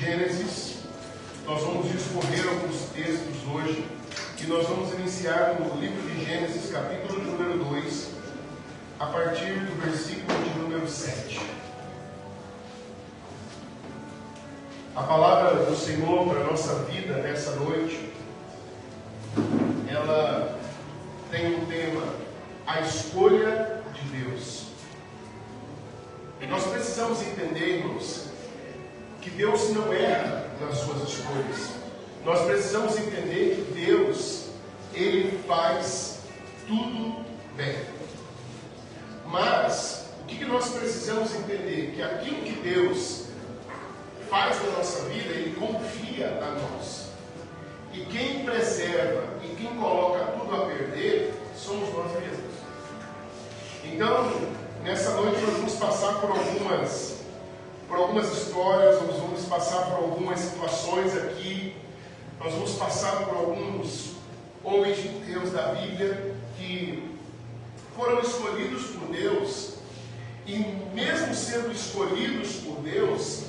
Gênesis. Nós vamos discorrer alguns textos hoje e nós vamos iniciar no livro de Gênesis, capítulo de número 2, a partir do versículo de número 7. A palavra do Senhor para a nossa vida nessa noite, ela tem um tema: a escolha de Deus. E nós precisamos entender, irmãos, que Deus não erra nas suas escolhas. Nós precisamos entender que Deus, Ele faz tudo bem. Mas, o que nós precisamos entender? Que aquilo que Deus faz na nossa vida, Ele confia a nós. E quem preserva e quem coloca tudo a perder, somos nós mesmos. Então, nessa noite nós vamos passar por algumas histórias, nós vamos passar por algumas situações aqui, nós vamos passar por alguns homens de Deus da Bíblia que foram escolhidos por Deus, e mesmo sendo escolhidos por Deus,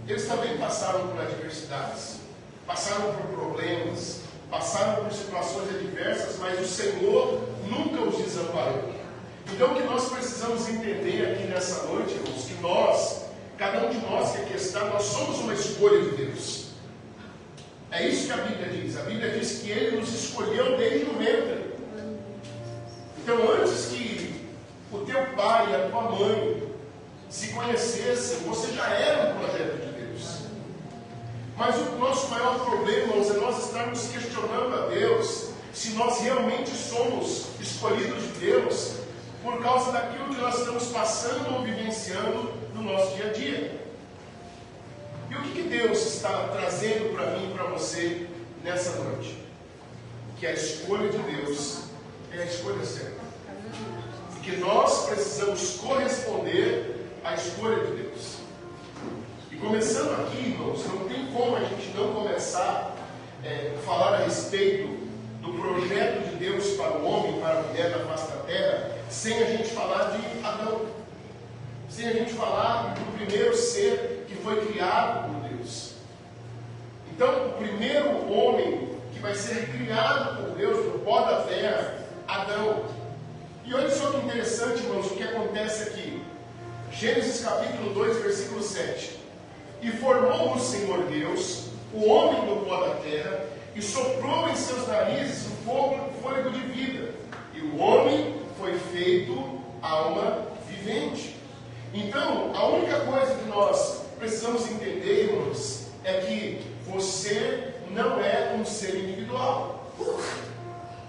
eles também passaram por adversidades, passaram por problemas, passaram por situações adversas, mas o Senhor nunca os desamparou. Então o que nós precisamos entender aqui nessa noite, irmãos, que nós, cada um de nós que aqui está, nós somos uma escolha de Deus. É isso que a Bíblia diz. A Bíblia diz que Ele nos escolheu desde o ventre. Então antes que o teu pai e a tua mãe se conhecessem, você já era um projeto de Deus. Mas o nosso maior problema, irmãos, é nós estarmos questionando a Deus se nós realmente somos escolhidos de Deus por causa daquilo que nós estamos passando ou vivenciando no nosso dia a dia. E o que Deus está trazendo para mim e para você nessa noite? Que a escolha de Deus é a escolha certa. E que nós precisamos corresponder à escolha de Deus. E começando aqui, irmãos, não tem como a gente não começar a falar a respeito do projeto de Deus para o homem e para a mulher na face da terra, sem a gente falar de Adão, sem a gente falar do primeiro ser que foi criado por Deus. Então, o primeiro homem que vai ser criado por Deus do pó da terra, Adão. E olha só que interessante, irmãos, o que acontece aqui. Gênesis capítulo 2, versículo 7. E formou o Senhor Deus o homem do pó da terra, e soprou em seus narizes o fôlego de vida, e o homem foi feito alma vivente. Então, a única coisa que nós precisamos entender, irmãos, é que você não é um ser individual.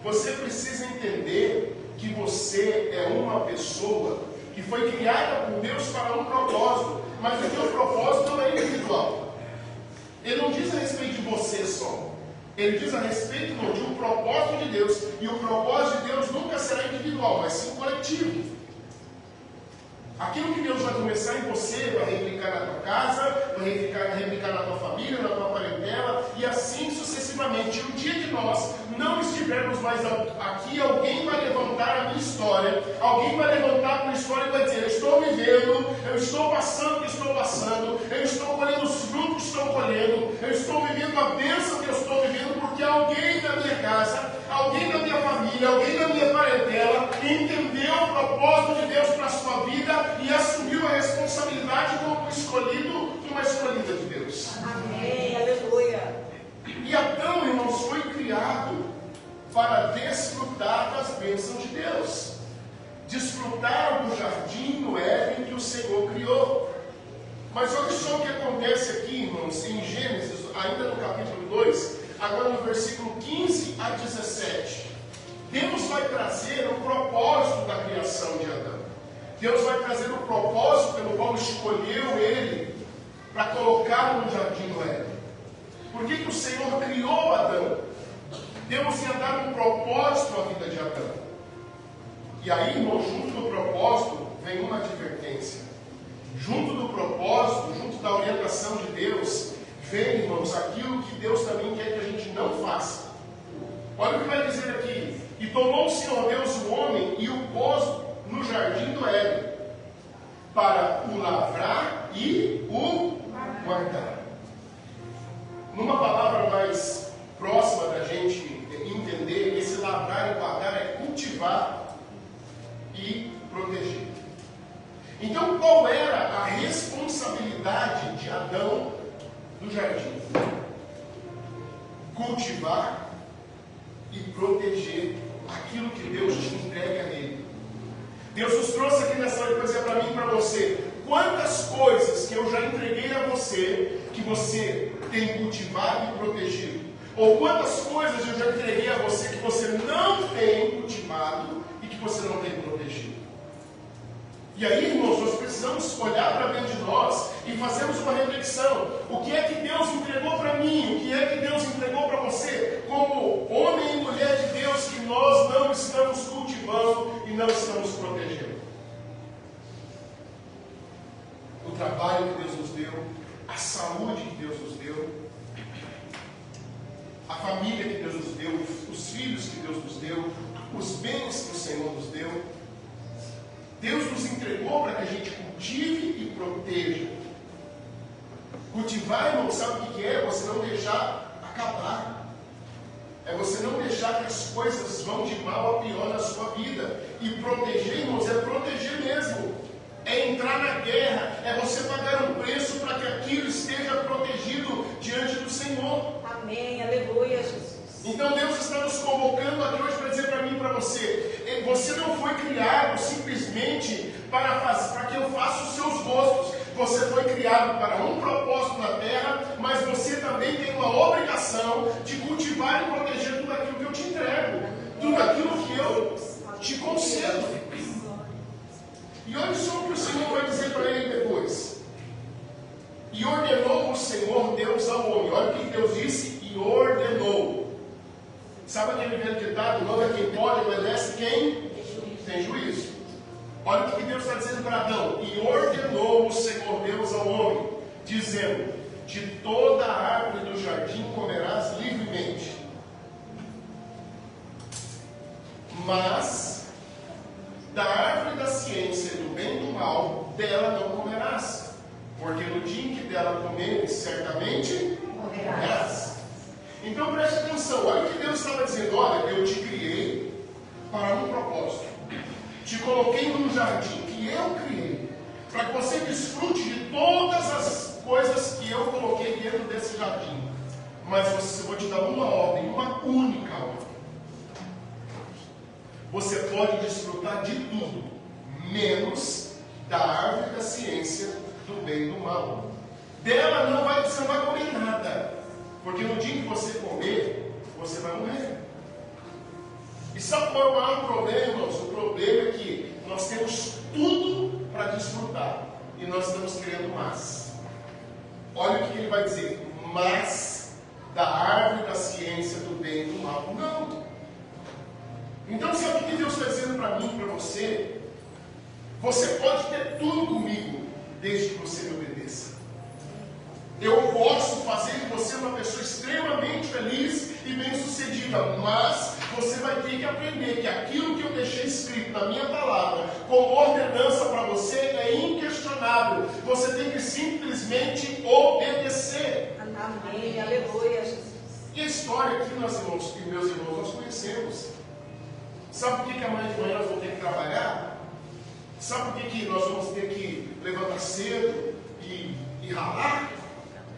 Você precisa entender que você é uma pessoa que foi criada por Deus para um propósito, mas o teu propósito não é individual. Ele não diz a respeito de você só. Ele diz a respeito de um propósito de Deus. E o propósito de Deus nunca será individual, mas sim coletivo. Aquilo que Deus vai começar em você, vai replicar na tua casa, vai replicar na tua família, na tua parentela, e assim sucessivamente. E o dia que nós não estivermos mais aqui, alguém vai levantar a minha história, alguém vai levantar a minha história e vai dizer: eu estou vivendo, eu estou passando o que estou passando, eu estou colhendo os frutos que estou colhendo, eu estou vivendo a bênção que eu estou vivendo, porque alguém da minha casa, alguém da minha família, alguém da minha parentela entendeu o propósito de Deus para a sua vida e assumiu a responsabilidade como escolhido e uma escolhida de Deus. Amém, aleluia. E Adão, irmãos, foi criado para desfrutar das bênçãos de Deus, desfrutar do jardim no Éden que o Senhor criou. Mas olha só o que acontece aqui, irmãos, em Gênesis, ainda no capítulo 2, agora no versículo 15 a 17. Deus vai trazer o propósito da criação de Adão. Deus vai trazer o propósito pelo qual escolheu ele para colocá-lo no jardim do Éden. Por que o Senhor criou Adão? Deus ia dar um propósito à vida de Adão. E aí, irmão, junto do propósito vem uma advertência. Junto do propósito, junto da orientação de Deus, vem, irmãos, aquilo que Deus também quer que a gente não faça. Olha o que vai dizer aqui. E tomou o Senhor Deus o homem e o pôs no jardim do Éden, para o lavrar e o guardar. Adão no jardim: cultivar e proteger aquilo que Deus te entrega nele. Deus nos trouxe aqui nessa hora para dizer para mim e para você: quantas coisas que eu já entreguei a você, que você tem cultivado e protegido, ou quantas coisas eu já entreguei a você que você não tem cultivado e que você não tem protegido. E aí, irmãos, nós precisamos olhar para dentro de nós e fazermos uma reflexão. O que é que Deus entregou para mim? O que é que Deus entregou para você? Como homem e mulher de Deus, que nós não estamos cultivando e não estamos protegendo. O trabalho que Deus nos deu, a saúde que Deus nos deu, a família que Deus nos deu, os filhos que Deus nos deu, os bens que o Senhor nos deu. Deus nos entregou para que a gente cultive e proteja. Cultivar, irmão, sabe o que é? Você não deixar acabar. É você não deixar que as coisas vão de mal a pior na sua vida. E proteger, irmãos, é proteger mesmo. É entrar na guerra. É você pagar um preço para que aquilo esteja protegido diante do Senhor. Amém, aleluia, Jesus. Então Deus está nos convocando aqui hoje para dizer para mim e para você: você não foi criado simplesmente para que eu faça os seus gostos. Você foi criado para um propósito na terra, mas você também tem uma obrigação de cultivar e proteger tudo aquilo que eu te entrego, tudo aquilo que eu te concedo. E olha só o que o Senhor vai dizer para ele depois: e ordenou o Senhor Deus ao homem. Olha o que Deus disse: e ordenou. Sabe aquele velho ditado: não é quem pode, obedece quem tem juízo. Olha o que Deus está dizendo para Adão: e ordenou o Senhor Deus ao homem, dizendo: de toda a árvore do jardim comerás livremente, mas da árvore da ciência do bem e do mal, dela não comerás, porque no dia em que dela comeres, certamente morrerás. Então preste atenção, olha o que Deus estava dizendo: olha, eu te criei para um propósito, te coloquei num jardim que eu criei, para que você desfrute de todas as coisas que eu coloquei dentro desse jardim. Mas eu vou te dar uma ordem, uma única ordem: você pode desfrutar de tudo, menos da árvore da ciência do bem e do mal. Dela você não vai comer nada, porque no dia que você comer, você vai morrer. E sabe qual é o maior problema, irmãos? O problema é que nós temos tudo para desfrutar e nós estamos querendo mais. Olha o que ele vai dizer: mas da árvore da ciência do bem e do mal, não. Então sabe o que Deus está dizendo para mim e para você? Você pode ter tudo comigo, desde que você me obedeça. Eu posso fazer de você uma pessoa extremamente feliz e bem-sucedida, mas você vai ter que aprender que aquilo que eu deixei escrito na minha palavra, como ordenança para você, é inquestionável. Você tem que simplesmente obedecer. Amém, aleluia, Jesus. E a história aqui, meus irmãos, nós conhecemos. Sabe por que amanhã de manhã nós vamos ter que trabalhar? Sabe por que nós vamos ter que levantar cedo e ralar?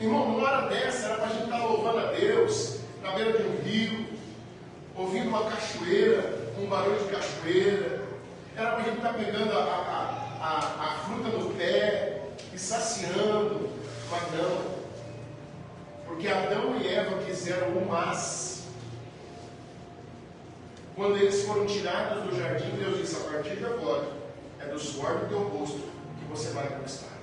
Irmão, numa hora dessa era para a gente estar louvando a Deus, na beira de um rio, ouvindo uma cachoeira, um barulho de cachoeira. Era para a gente estar pegando a fruta no pé e saciando, mas não. Porque Adão e Eva quiseram o mas. Quando eles foram tirados do jardim, Deus disse: a partir de agora, é do suor do teu rosto que você vai conquistar.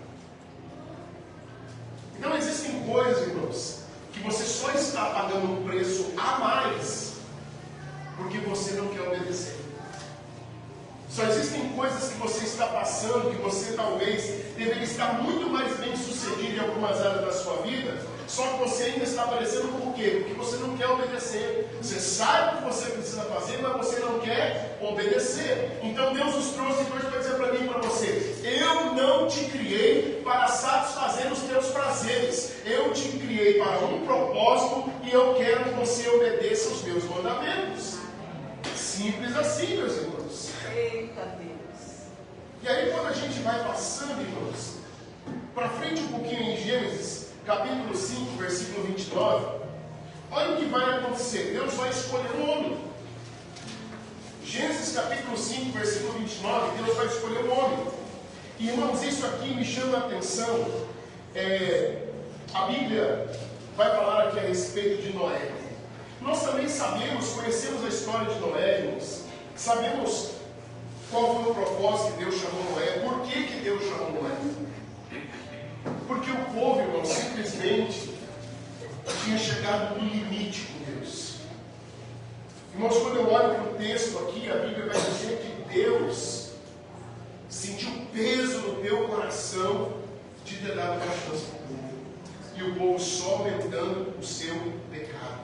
Então existem coisas, irmãos, que você só está pagando um preço a mais porque você não quer obedecer. Só existem coisas que você está passando, que você talvez deveria estar muito mais bem sucedido em algumas áreas da sua vida, só que você ainda está aparecendo por quê? Porque você não quer obedecer. Você sabe o que você precisa fazer, mas você não quer obedecer. Então Deus nos trouxe hoje para dizer para mim e para você: eu não te criei para satisfazer os teus prazeres. Eu te criei para um propósito e eu quero que você obedeça os meus mandamentos. Simples assim, meus irmãos. Eita Deus. E aí quando a gente vai passando, irmãos, para frente um pouquinho em Gênesis, 29, olha o que vai acontecer. Deus vai escolher um homem. Gênesis capítulo 5, versículo 29, Deus vai escolher um homem. E, irmãos, isso aqui me chama a atenção. A Bíblia vai falar aqui a respeito de Noé. Nós também sabemos, conhecemos a história de Noé, irmãos. Sabemos qual foi o propósito que Deus chamou Noé. Por que Deus chamou Noé? Porque o povo, irmãos, simplesmente tinha chegado no limite com Deus. Irmãos, quando eu olho para o texto aqui, a Bíblia vai dizer que Deus sentiu peso no teu coração de ter dado uma chance para o povo. E o povo só aumentando o seu pecado.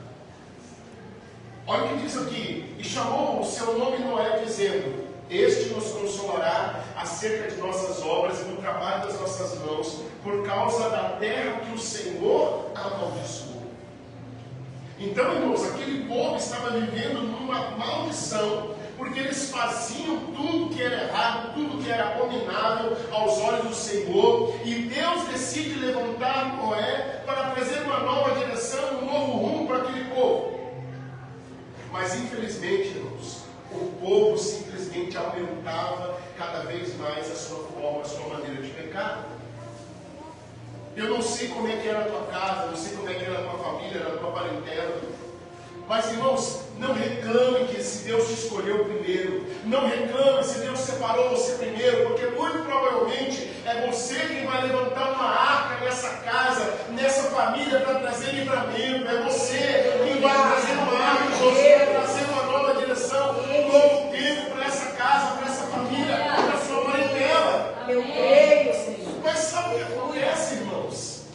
Olha o que diz aqui. E chamou o seu nome Noé, dizendo: Este nos consolará acerca de nossas obras e do trabalho das nossas mãos, por causa da terra que o Senhor amaldiçoou. Então, irmãos, aquele povo estava vivendo numa maldição, porque eles faziam tudo que era errado, tudo que era abominável aos olhos do Senhor, e Deus decide levantar Noé para trazer uma nova direção, um novo rumo para aquele povo. Mas, infelizmente, irmãos, o povo simplesmente aumentava cada vez mais a sua forma, a sua maneira de pecar. Eu não sei como é que era a tua casa, não sei como é que era a tua família, era a tua parentela. Mas, irmãos, não reclame que se Deus te escolheu primeiro. Não reclame se Deus separou você primeiro, porque muito provavelmente é você quem vai levantar uma arca nessa casa, nessa família, para trazer livramento. É você quem vai trazer uma arca, você vai trazer uma nova direção, um novo tempo para essa casa, para essa família, para a sua parentela. Eu creio, Senhor. Mas sabe o que acontece, irmãos?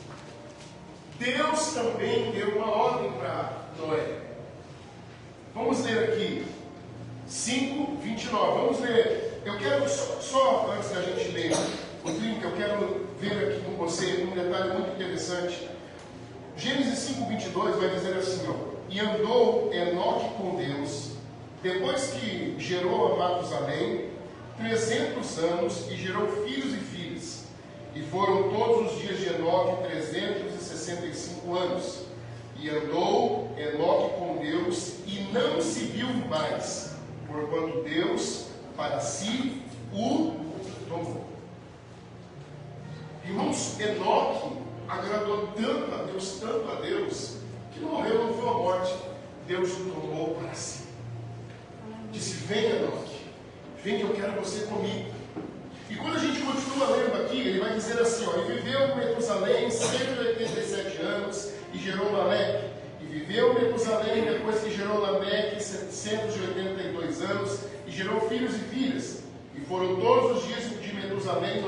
Deus também deu uma ordem para Noé. Vamos ler aqui 5:29. Vamos ler. Eu quero só antes da gente ler o 30, eu quero ver aqui com você um detalhe muito interessante. Gênesis 5:22 vai dizer assim, ó: E andou Enoque com Deus, depois que gerou a Matusalém, 300 anos, e gerou filhos e filhas. E foram todos os dias de Enoque 365 anos. E andou Enoque com Deus, e não se viu mais, porquanto Deus para si o tomou. Irmãos, Enoque agradou tanto a Deus, que morreu, não foi a morte. Deus o tomou para si. Disse: vem, Enoque, vem que eu quero você comigo. E quando a gente continua lendo aqui, ele vai dizer assim, ó: E viveu Metusalém 187 anos, e gerou Lameque. E viveu Metusalém, depois que gerou Lameque, 782 anos, e gerou filhos e filhas. E foram todos os dias de Metusalém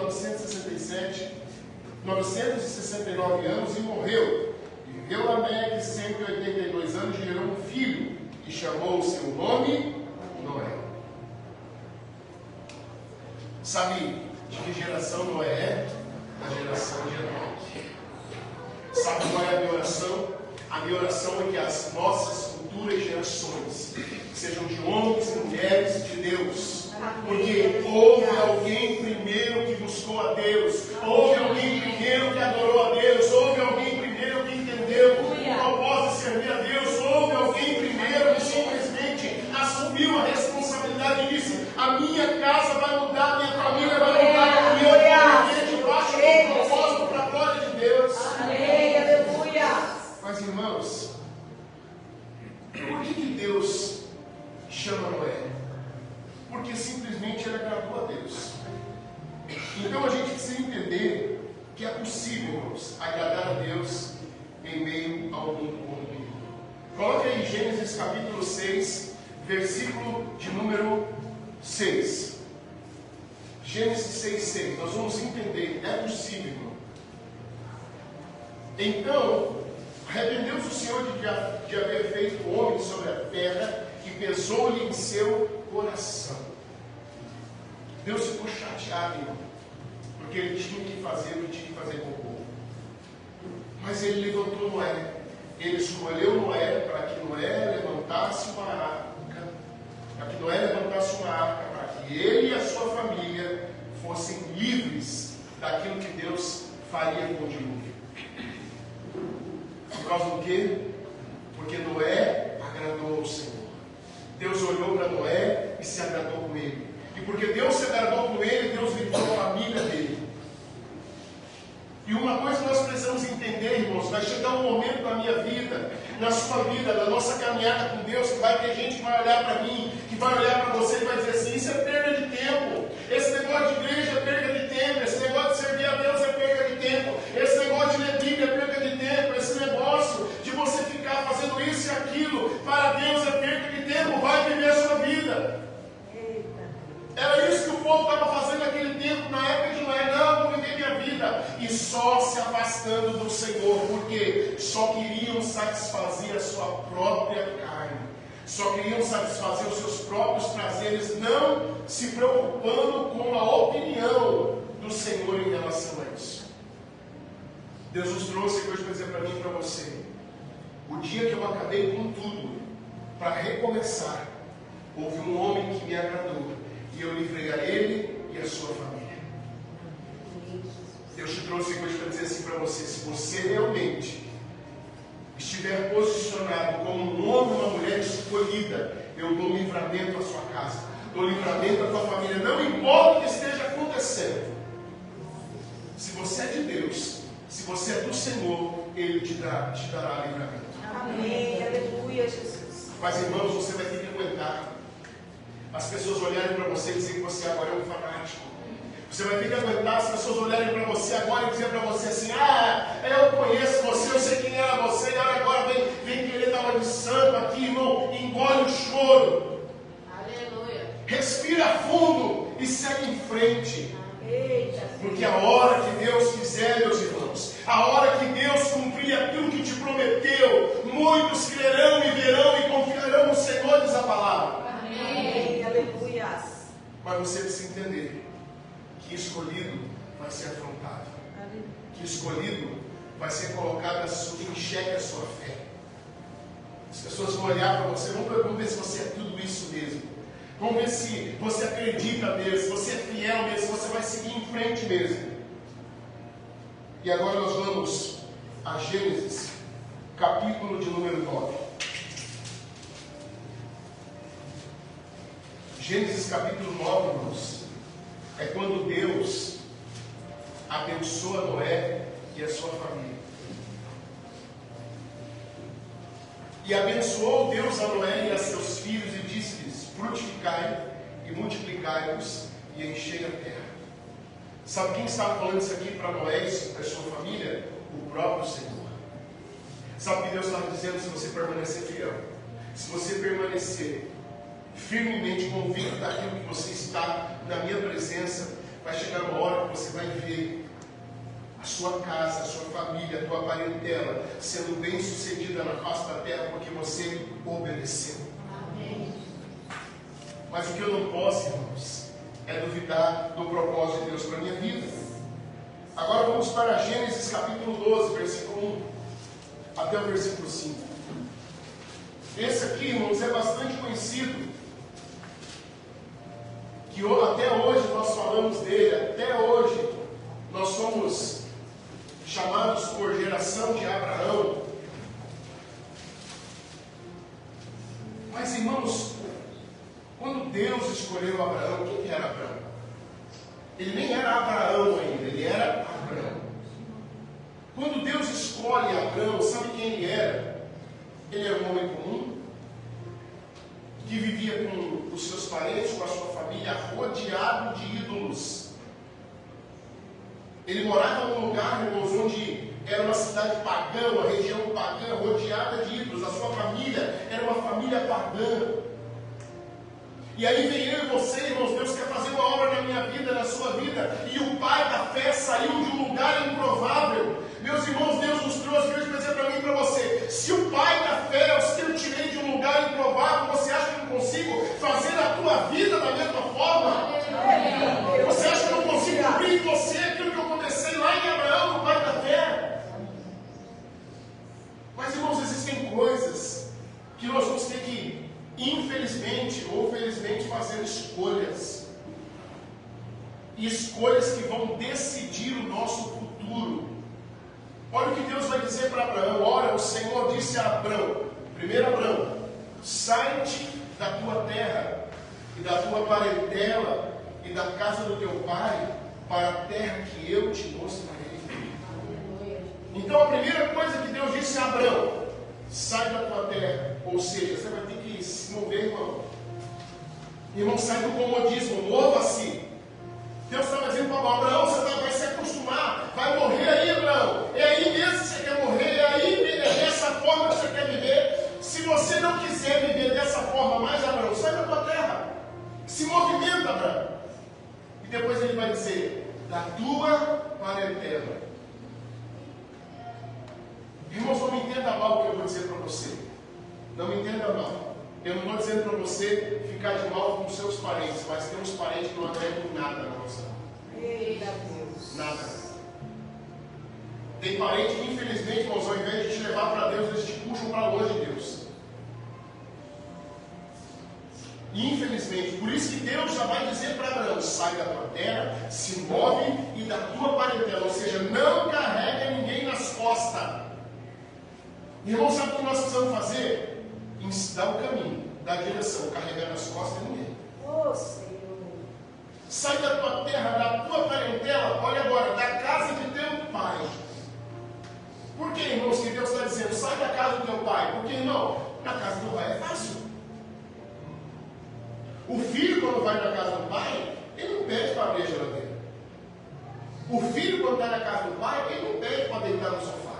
969 anos, e morreu. E viveu Lameque 182 anos, e gerou um filho, e chamou o seu nome Noé. Sabe de que geração Noé é? Da geração de Enoque. Sabe qual é a minha oração? A minha oração é que as nossas futuras gerações sejam de homens e mulheres de Deus. Porque houve alguém primeiro que buscou a Deus. Houve alguém primeiro que adorou a Deus. Houve alguém primeiro que entendeu o propósito de servir a Deus. Houve alguém primeiro que simplesmente assumiu a responsabilidade e disse: a minha casa vai mudar, a minha família vai mudar, e eu vou viver debaixo do propósito para a glória de Deus. Amém, aleluia. Mas, irmãos, por que Deus chama Noé? Porque simplesmente ele agradou a Deus. Então a gente precisa entender que é possível, irmãos, agradar a Deus em meio ao mundo corrompido. Coloque aí Gênesis capítulo 6, versículo de número 6. Gênesis 6:6. Nós vamos entender, é possível, irmão. Então, arrependeu-se o Senhor de haver feito o homem sobre a terra, e pesou-lhe em seu coração. Deus ficou chateado, irmão, porque ele tinha que fazer o que tinha que fazer com o povo. Mas ele levantou Noé. Ele escolheu Noé para que Noé levantasse uma arca, para que ele e a sua família fossem livres daquilo que Deus faria com o dilúvio. causa do quê? Porque Noé agradou ao Senhor. Deus olhou para Noé e se agradou com ele. E porque Deus se agradou com ele, Deus livrou a família dele. E uma coisa nós precisamos entender, irmãos, vai chegar um momento na minha vida, na sua vida, na nossa caminhada com Deus, que vai ter gente que vai olhar para mim, que vai olhar para você e vai dizer assim, isso é perda de tempo. Esse negócio de igreja é perda de tempo. Esse negócio de servir a Deus é perda de tempo. Esse negócio de ler Bíblia é perda de tempo. Esse negócio de você ficar fazendo isso e aquilo para Deus é perda de tempo. Vai viver a sua vida. Era isso que o povo estava fazendo naquele tempo, na época de Noé. Não, vou viver minha vida. E só se afastando do Senhor, porque só queriam satisfazer a sua própria carne. Só queriam satisfazer os seus próprios prazeres, não se preocupando com a opinião do Senhor em relação a isso. Deus nos trouxe hoje para dizer para mim e para você, o dia que eu acabei com tudo, para recomeçar, houve um homem que me agradou, e eu livrei a ele e a sua família. Deus te trouxe hoje para dizer assim para você, se você realmente estiver posicionado como um homem ou uma mulher escolhida, eu dou livramento à sua casa, dou livramento à tua família, não importa o que esteja acontecendo. Se você é de Deus, se você é do Senhor, Ele te dará livramento. Amém, aleluia, Jesus. Mas irmãos, você vai ter que aguentar as pessoas olharem para você e dizer que você agora é um fanático. Você vai ter que aguentar as pessoas olharem para você agora e dizer para você assim, eu conheço você, eu sei quem era você, e agora vem querer dar uma de santo aqui, irmão, engole o choro. Aleluia. Respira fundo e segue em frente. Eita, porque a hora que Deus quiser, meus irmãos, a hora que Deus cumprir aquilo que te prometeu, muitos crerão e verão e confiarão no Senhor, diz a palavra. Amém, aleluia. Mas você precisa entender que escolhido vai ser afrontado, que escolhido vai ser colocado em xeque a sua fé. As pessoas vão olhar para você, vamos ver se você é tudo isso mesmo, vamos ver se você acredita mesmo, se você é fiel mesmo, se você vai seguir em frente mesmo. E agora nós vamos a Gênesis, capítulo de número 9. Gênesis capítulo 9, irmãos, é quando Deus abençoa Noé e a sua família. E abençoou Deus a Noé e a seus filhos e disse-lhes, frutificai e multiplicai-vos e enchei a terra. Sabe quem estava falando isso aqui para Noé e para a sua família? O próprio Senhor. Sabe o que Deus estava dizendo? Se você permanecer fiel, se você permanecer firmemente convicto daquilo que você está na minha presença, vai chegar uma hora que você vai ver a sua casa, a sua família, a tua parentela sendo bem sucedida na face da terra, porque você obedeceu. Amém. Mas o que eu não posso, irmãos, é duvidar do propósito de Deus para a minha vida. Agora vamos para Gênesis capítulo 12, versículo 1 até o versículo 5. Esse aqui, irmãos, é bastante conhecido, que até hoje nós falamos dele, até hoje nós somos chamados por geração de Abraão. Mas, irmãos, quando Deus escolheu Abraão, quem era Abraão? Ele nem era Abraão ainda, ele era Abraão. Quando Deus escolhe Abraão, sabe quem ele era? Ele era um homem comum, que vivia com os seus parentes, com a sua família, rodeado de ídolos. Ele morava num lugar, irmãos, onde era uma cidade pagã, uma região pagã, rodeada de ídolos. A sua família era uma família pagã. E aí vem eu e você, irmãos, Deus quer fazer uma obra na minha vida, na sua vida, e o pai da fé saiu de um lugar improvável. Meus irmãos, Deus nos trouxe hoje para dizer para mim e para você, se o pai da fé é o que eu tirei de um lugar improvável, você acha que eu não consigo fazer a tua vida da mesma forma? Você acha que eu não consigo cumprir em você aquilo que eu comecei lá em Abraão, no pai da fé? Mas, irmãos, existem coisas que nós vamos ter que, infelizmente ou felizmente, fazer escolhas. E escolhas que vão decidir o nosso futuro. Olha o que Deus vai dizer para Abraão. Ora, o Senhor disse a Abraão, primeiro Abraão, sai-te da tua terra e da tua parentela e da casa do teu pai para a terra que eu te mostrarei. Então a primeira coisa que Deus disse a Abraão, sai da tua terra, ou seja, você vai ter que se mover, irmão. Irmão, sai do comodismo, mova-se. Deus estava dizendo para Abraão, você vai se acostumar, vai morrer aí, Abraão. É aí mesmo que você quer morrer, é aí, é dessa forma que você quer viver. Se você não quiser viver dessa forma mais, Abraão, sai da tua terra. Se movimenta, Abraão. E depois ele vai dizer, da tua parentela. Irmãos, não me entenda mal o que eu vou dizer para você. Não me entenda mal. Eu não estou dizendo para você ficar de mal com seus parentes, mas tem uns parentes que não agregam nada na nossa vida. Eita Deus. Nada. Tem parente que, infelizmente, irmãos, ao invés de te levar para Deus, eles te puxam para longe de Deus. Infelizmente, por isso que Deus já vai dizer para Abraão, sai da tua terra, se move e da tua parentela, ou seja, não carrega ninguém nas costas. Irmão, sabe o que nós precisamos fazer? Dar o caminho, dar a direção, carregar nas costas de ninguém. Oh, Senhor. Sai da tua terra, da tua parentela, olha agora, da casa de teu pai. Por que, irmãos, que Deus está dizendo, sai da casa do teu pai? Porque, irmão, na casa do pai é fácil. O filho, quando vai na casa do pai, ele não pede para abrir a geladeira. O filho, quando está na casa do pai, ele não pede para deitar no sofá.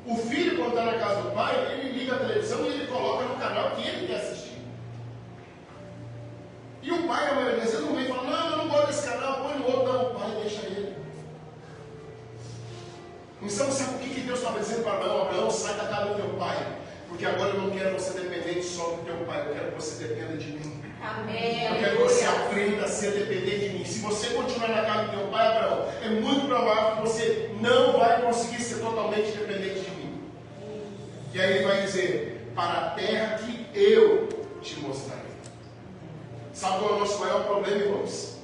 O filho, quando está na casa do pai, ele liga a televisão e ele coloca no canal que ele quer assistir. E o pai, a maioria das vezes, não vem e fala, não, eu não gosto desse canal, põe no outro. Não, o pai deixa ele. Então, sabe o que Deus estava dizendo para Abraão? Abraão, sai da casa do teu pai. Porque agora eu não quero você dependente só do teu pai, eu quero que você dependa de mim. Amém. Eu quero que você aprenda a ser dependente de mim. Se você continuar na casa do teu pai, Abraão, é muito provável que você não vai conseguir ser totalmente dependente de mim. E aí ele vai dizer, para a terra que eu te mostrarei. Sabe qual é o nosso maior problema, irmãos?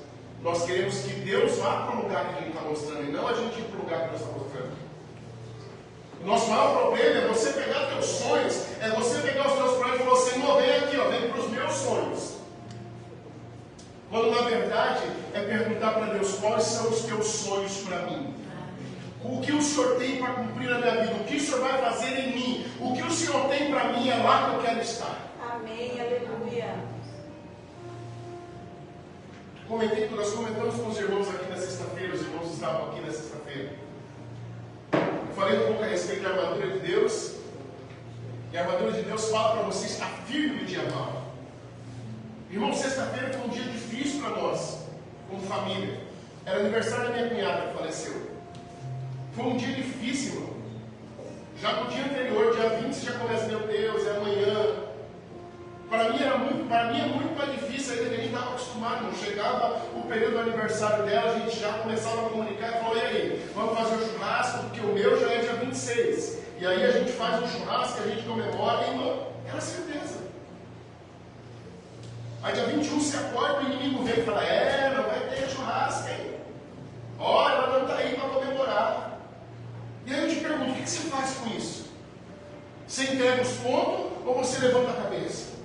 Nós queremos que Deus vá para o lugar que a gente está mostrando, e não a gente ir para o lugar que Deus está mostrando. O nosso maior problema é você pegar teus sonhos, é você pegar os teus planos e falar, Senhor, vem aqui, ó, vem para os meus sonhos. Quando na verdade é perguntar para Deus, quais são os teus sonhos para mim? O que o Senhor tem para cumprir na minha vida? O que o Senhor vai fazer em mim? O que o Senhor tem para mim é lá que eu quero estar. Amém, aleluia. Nós comentamos com os irmãos aqui na sexta-feira, os irmãos estavam aqui na sexta-feira. Eu falei um pouco a respeito da armadura de Deus. E a armadura de Deus fala para você estar firme no dia mal. Irmão, sexta-feira foi um dia difícil para nós, como família. Era aniversário da minha cunhada que faleceu. Foi um dia difícil, irmão. Já no dia anterior, dia 20, você já começa, meu Deus, é amanhã. Para mim é muito mais difícil ainda, que a gente estava acostumado. Não chegava o período do aniversário dela, a gente já começava a comunicar e falou, e aí, vamos fazer o churrasco, porque o meu já é dia 26. E aí a gente faz um churrasco, a gente comemora, e irmão, era certeza. Aí dia 21 você acorda, o inimigo vem e fala, não vai ter churrasco, hein? Olha, ela não está aí para comemorar. E aí eu te pergunto, o que você faz com isso? Você entrega os pontos ou você levanta a cabeça?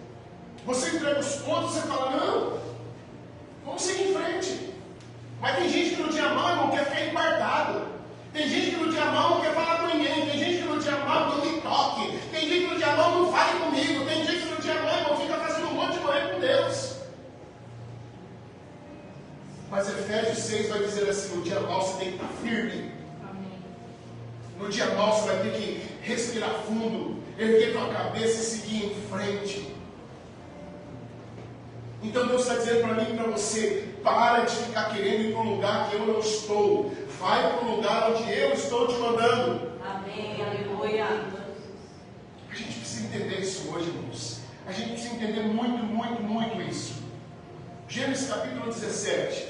Você entrega os pontos e você fala, não, vamos seguir em frente. Mas tem gente que no dia mal não quer ficar empardado. Tem gente que no dia mal não quer falar com ninguém. Tem gente que no dia mal não me toque. Tem gente que no dia mal não fale comigo. Tem gente que no dia mal não fica fazendo um monte de coisa com Deus. Mas Efésios 6 vai dizer assim, no dia mal você tem que estar firme. No dia mal você vai ter que respirar fundo, erguer tua cabeça e seguir em frente. Então Deus está dizendo para mim e para você, para de ficar querendo ir para um lugar que eu não estou. Vai para o lugar onde eu estou te mandando. Amém, aleluia. A gente precisa entender isso hoje, irmãos. A gente precisa entender muito, muito, muito isso. Gênesis capítulo 17.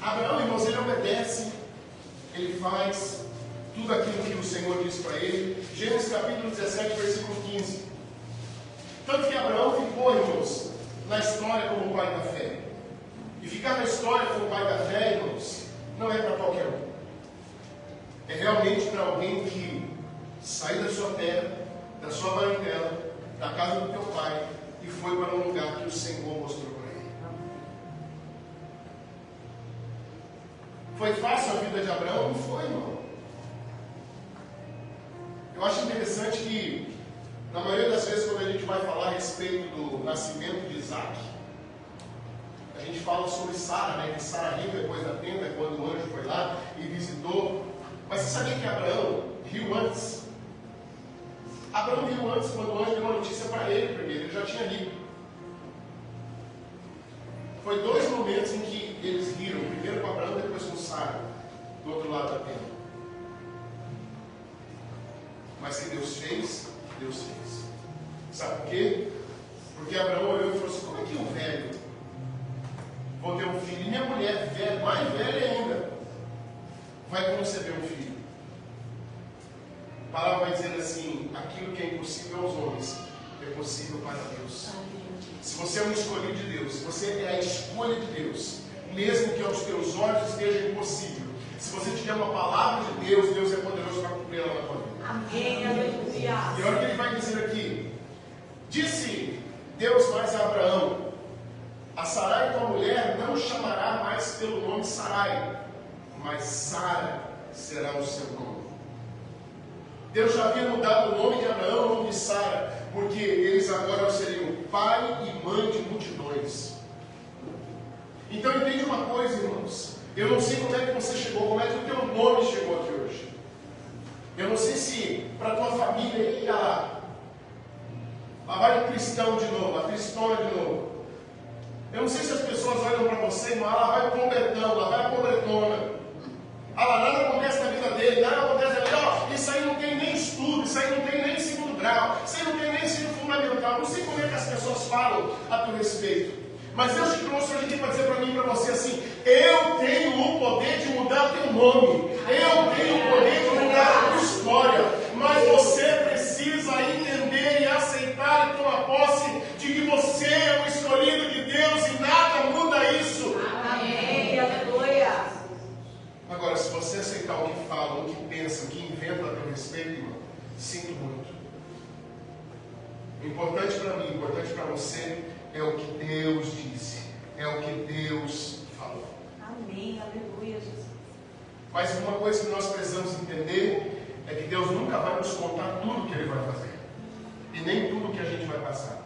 Abraão, irmãos, ele obedece, ele faz tudo aquilo que o Senhor disse para ele. Gênesis capítulo 17, versículo 15. Tanto que Abraão ficou, irmãos, na história como o pai da fé. E ficar na história como o pai da fé, irmãos, não é para qualquer um. realmente para alguém que saiu da sua terra, da sua parentela, da casa do teu pai, e foi para um lugar que o Senhor mostrou para ele. Foi fácil a vida de Abraão? Não foi, não. Eu acho interessante que, na maioria das vezes, quando a gente vai falar a respeito do nascimento de Isaac, a gente fala sobre Sara, né? Que Sara riu depois da tenda, quando o anjo foi lá e visitou. Mas você sabia que Abraão riu antes? Abraão riu antes quando o anjo deu uma notícia para ele primeiro, ele já tinha rido. Foi 2 momentos em que eles riram, primeiro com Abraão e depois com Sara, do outro lado da tenda. Mas que Deus fez, Deus fez. Sabe por quê? Porque Abraão olhou e falou assim: como é que o velho vou ter um filho? E minha mulher velha, mais velha ainda, vai conceber um filho. A palavra vai dizer assim: aquilo que é impossível aos homens é possível para Deus. Se você é um escolhido de Deus, se você é a escolha de Deus, mesmo que aos teus olhos esteja impossível, se você tiver uma palavra de Deus, Deus é poderoso para cumprir ela na tua vida. Amém, aleluia. E olha o que ele vai dizer aqui: disse Deus mais a Abraão: a Sarai, tua mulher, não chamará mais pelo nome Sarai, mas Sara será o seu nome. Deus já havia mudado o nome de Abraão, o nome de Sara, porque eles agora seriam pai e mãe de multidões. Então entende uma coisa, irmãos. Eu não sei como é que você chegou, como é que o teu nome chegou aqui hoje. Eu não sei se para a tua família ia lá vai o cristão de novo, a cristona de novo. Eu não sei se as pessoas olham para você, mas lá vai o pobretão, lá vai a pobretona. Lá nada acontece na vida dele, nada acontece na vida dele. Isso aí não tem nem estudo, isso aí não tem nem segundo grau, isso aí não tem nem ensino fundamental. Não sei como é que as pessoas falam a teu respeito. Mas Deus te trouxe hoje aqui para dizer para mim e para você assim: eu tenho o poder de mudar o teu nome, eu tenho o poder de mudar a tua história, mas você precisa entender e aceitar e tomar posse de que você é o escolhido de Deus e nada muda isso. Amém, aleluia. Agora, se você aceitar o que falam, o que pensam, o que inventam a teu respeito, irmão, sinto muito. O importante para mim, o importante para você é o que Deus disse, é o que Deus falou. Amém, aleluia, Jesus. Mas uma coisa que nós precisamos entender é que Deus nunca vai nos contar tudo que Ele vai fazer, e nem tudo que a gente vai passar.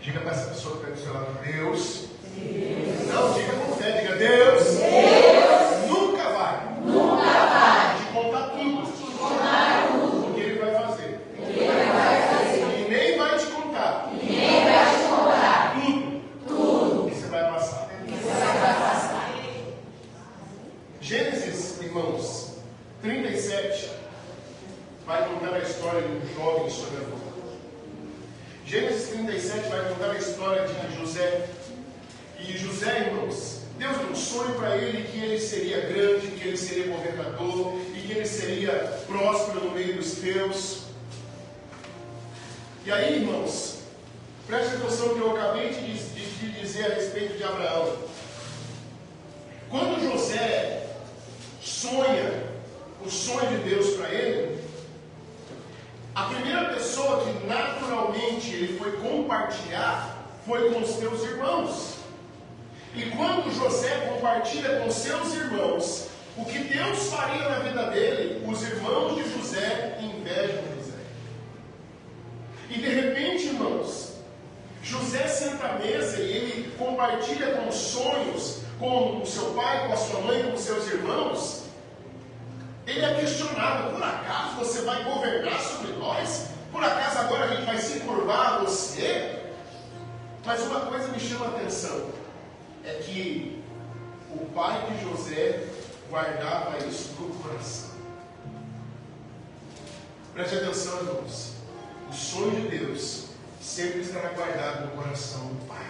Diga para essa pessoa que está do seu lado: Deus. Não, diga com fé, diga: Deus nunca vai te contar tudo o que Ele vai fazer. E nem vai te contar tudo que você vai passar. Gênesis, irmãos, 37 vai contar a história de um jovem sonhador. Gênesis 37 vai contar a história de José. E José, irmãos, Deus deu um sonho para ele que ele seria grande, que ele seria governador e que ele seria próspero no meio dos teus. E aí, irmãos, preste atenção no que eu acabei de dizer a respeito de Abraão. Quando José sonha o sonho de Deus para ele, a primeira pessoa que naturalmente ele foi compartilhar foi com os seus irmãos. E quando José compartilha com seus irmãos o que Deus faria na vida dele, os irmãos de José invejam José. E de repente, irmãos, José senta à mesa e ele compartilha com os sonhos, com o seu pai, com a sua mãe, com os seus irmãos. Ele é questionado: por acaso você vai governar sobre nós? Por acaso agora a gente vai se curvar a você? Mas uma coisa me chama a atenção, é que o pai de José guardava isso no coração. Preste atenção, irmãos. O sonho de Deus sempre estará guardado no coração do pai.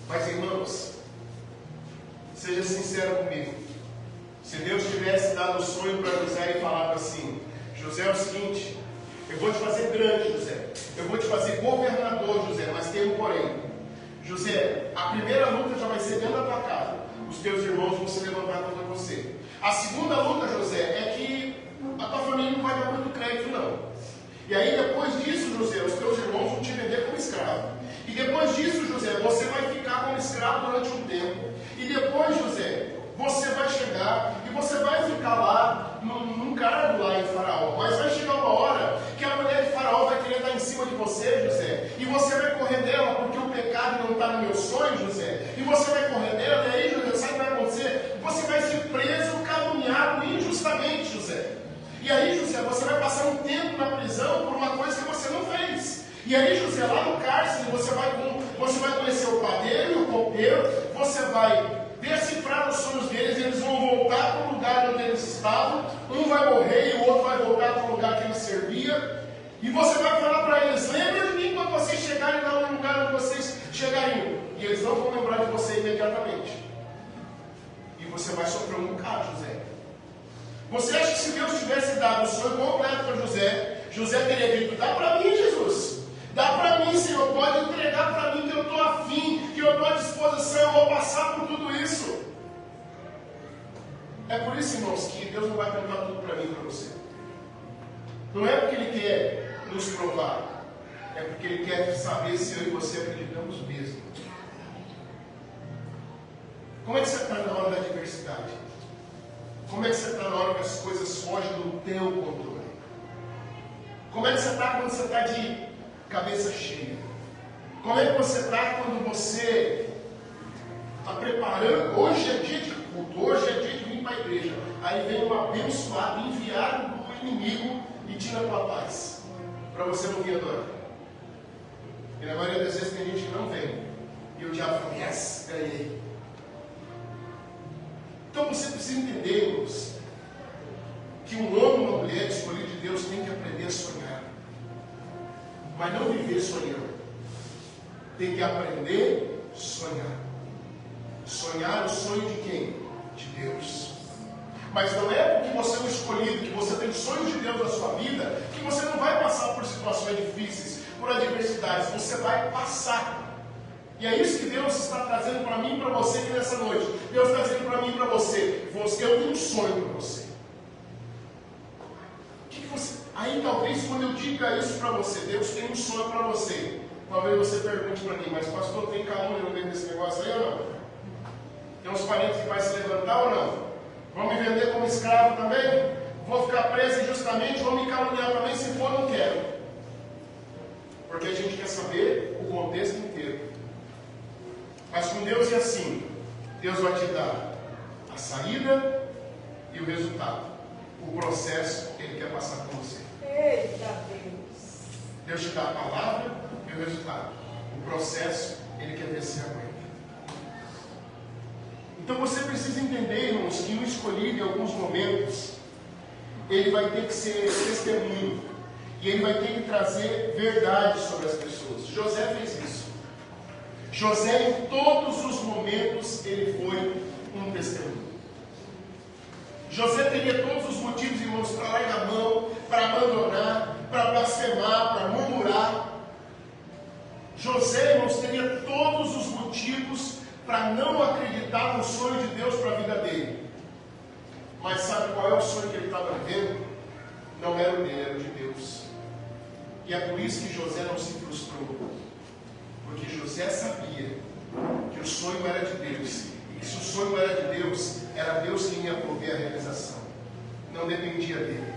Mas, irmãos, seja sincero comigo. Se Deus tivesse dado o sonho para José e falado assim: José, é o seguinte, eu vou te fazer grande, José, eu vou te fazer governador, José, mas tem um porém. José, a primeira luta já vai ser dentro da tua casa. teus irmãos vão se levantar contra você. A segunda luta, José, é que a tua família não vai dar muito crédito, não. E aí, depois disso, José, os teus irmãos vão te vender como escravo. E depois disso, José, você vai ficar como escravo durante um tempo. E depois, José, você vai chegar e você vai ficar lá, num cargo lá em Faraó. Mas vai chegar uma hora que a mulher de Faraó vai querer dar em cima de você, José. E você vai correr dela porque o pecado não está no meu sonho, José. E você vai correr dela e aí, José, sabe o que vai acontecer? Você vai ser preso, caluniado injustamente, José. E aí, José, você vai passar um tempo na prisão por uma coisa que você não fez. E aí, José, lá no cárcere, você vai conhecer o padeiro e o copeiro, você vai decifrar os sonhos deles, eles vão voltar para o lugar onde eles estavam, um vai morrer e o outro vai voltar para o lugar que ele servia, e você vai falar para eles, lembra de mim quando vocês chegarem lá no lugar onde vocês chegarem, e eles não vão lembrar de você imediatamente, e você vai sofrer um bocado, José. Você acha que se Deus tivesse dado o sonho completo para José, José teria dito, dá para mim, Jesus, dá para mim, Senhor, pode entregar para mim que eu estou afim, que eu estou à disposição, eu vou passar por tudo isso. É por isso, irmãos, que Deus não vai perguntar tudo para mim e para você. Não é porque Ele quer nos provar, é porque Ele quer saber se eu e você acreditamos mesmo. Como é que você está na hora da adversidade? Como é que você está na hora que as coisas fogem do teu controle? Como é que você está quando você está de cabeça cheia? Como é que você está quando você está preparando? Hoje é dia de culto, hoje é dia de vir para a igreja. Aí vem um abençoado, enviado do inimigo e tira a tua paz, para você não vir adorar. E na maioria das vezes tem gente que não vem. E o diabo fala, yes, ganhei. Então você precisa entender, irmãos, que um homem ou uma mulher escolhido de Deus tem que aprender a sonhar. Mas não viver sonhando. Tem que aprender a sonhar. Sonhar o sonho de quem? De Deus. Mas não é porque você é um escolhido, que você tem sonhos de Deus na sua vida, que você não vai passar por situações difíceis, por adversidades. Você vai passar. E é isso que Deus está trazendo para mim e para você aqui nessa noite. Deus está dizendo para mim e para você, eu tenho um sonho para você. Aí talvez quando eu diga isso para você, Deus tem um sonho para você. Talvez você pergunte para mim, mas pastor, tem calúnia no meio desse negócio aí ou não? Tem uns parentes que vai se levantar ou não? Vão me vender como escravo também? Vou ficar preso injustamente? Vão me caluniar também? Se for, não quero. Porque a gente quer saber o contexto inteiro. Mas com Deus é assim. Deus vai te dar a saída e o resultado. O processo que Ele quer passar com você. Eita Deus. Deus te dá a palavra e o resultado. O processo, Ele quer ver se aguenta. Então você precisa entender, irmãos, que o escolhido em alguns momentos, ele vai ter que ser testemunho. E ele vai ter que trazer verdade sobre as pessoas. José fez isso. José, em todos os momentos, ele foi um testemunho. José teria todos os motivos, irmãos, para largar a mão, para abandonar, para blasfemar, para murmurar. José, irmãos, teria todos os motivos para não acreditar no sonho de Deus para a vida dele. Mas sabe qual é o sonho que ele estava vivendo? Não era o dele, era o de Deus. E é por isso que José não se frustrou. Porque José sabia que o sonho era de Deus. E se o sonho era de Deus, era Deus quem ia prover a realização. Não dependia dele.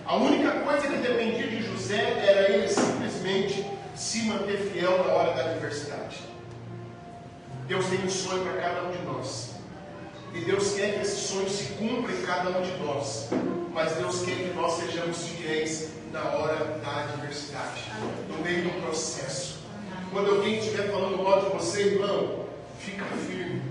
A única coisa que dependia de José era ele simplesmente se manter fiel na hora da adversidade. Deus tem um sonho para cada um de nós. E Deus quer que esse sonho se cumpra em cada um de nós. Mas Deus quer que nós sejamos fiéis na hora da adversidade. No meio do processo. Quando alguém estiver falando mal de você, irmão, fica firme.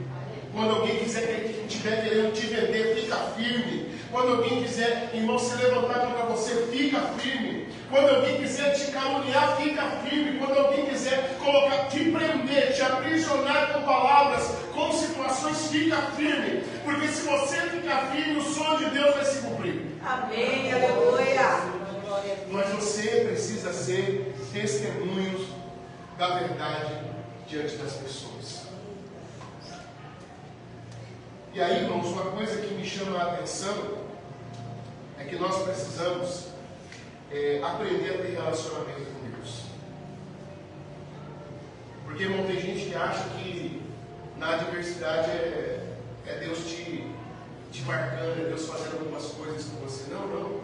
Quando alguém estiver querendo te vender, fica firme. Quando alguém quiser, irmão, se levantar contra você, fica firme. Quando alguém quiser te caluniar, fica firme. Quando alguém quiser te prender, te aprisionar com palavras, com situações, fica firme. Porque se você ficar firme, o sonho de Deus vai se cumprir. Amém, aleluia. Mas você precisa ser testemunhos da verdade diante das pessoas. E aí, irmãos, uma coisa que me chama a atenção é que nós precisamos aprender a ter relacionamento com Deus. Porque, irmão, tem gente que acha que na adversidade é Deus te marcando, é Deus fazendo algumas coisas com você. Não, não.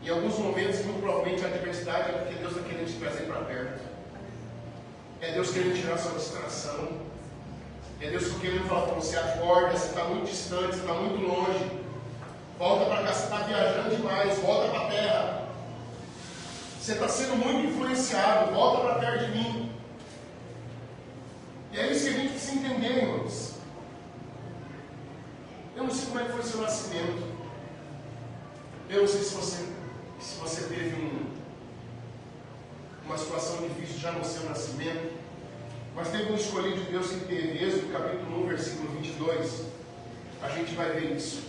Em alguns momentos, muito provavelmente, a adversidade é porque Deus está querendo te trazer para perto. É Deus querendo tirar sua distração. É Deus querendo falar para você: acorda, você está muito distante, você está muito longe. Volta para cá, você está viajando demais, volta para a terra. Você está sendo muito influenciado, volta para perto de mim. E é isso que a gente precisa entender, irmãos. Eu não sei como é que foi o seu nascimento. Eu não sei se você teve uma situação difícil já no seu nascimento. Mas teve um escolhido de Deus que teve. Êxodo capítulo 1, versículo 22. A gente vai ver isso.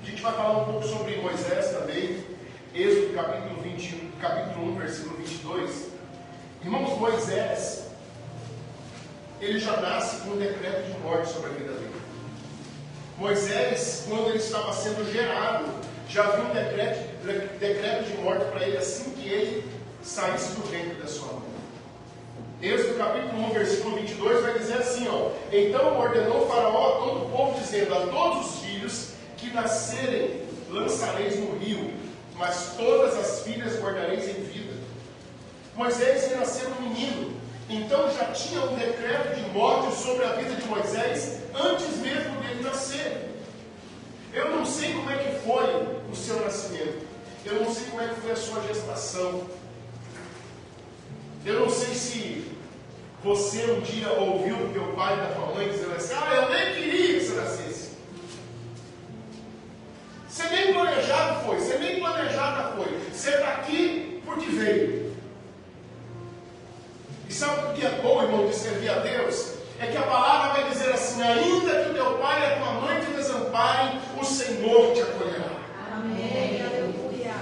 A gente vai falar um pouco sobre Moisés também. Êxodo capítulo 1, versículo 22. Irmãos, Moisés, ele já nasce com um decreto de morte sobre a vida dele. Moisés, quando ele estava sendo gerado, já havia um decreto de morte para ele assim que ele saísse do ventre da sua mãe. Êxodo capítulo 1, versículo 22 vai dizer assim, ó: então ordenou Faraó a todo o povo, dizendo: a todos os filhos que nascerem lançareis no rio, mas todas as filhas guardareis em vida. Moisés ia nascer um menino, então já tinha um decreto de morte sobre a vida de Moisés antes mesmo dele nascer. Eu não sei como é que foi o seu nascimento, eu não sei como é que foi a sua gestação, eu não sei se você um dia ouviu do teu pai e da tua mãe dizendo assim: eu nem queria que você nascesse. Você nem planejado foi, você nem planejada foi. Você está aqui porque veio. E sabe o que é bom, irmão, de servir a Deus? É que a palavra vai dizer assim: ainda que o teu pai e a tua mãe te desamparem, o Senhor te acolherá. Amém. Aleluia.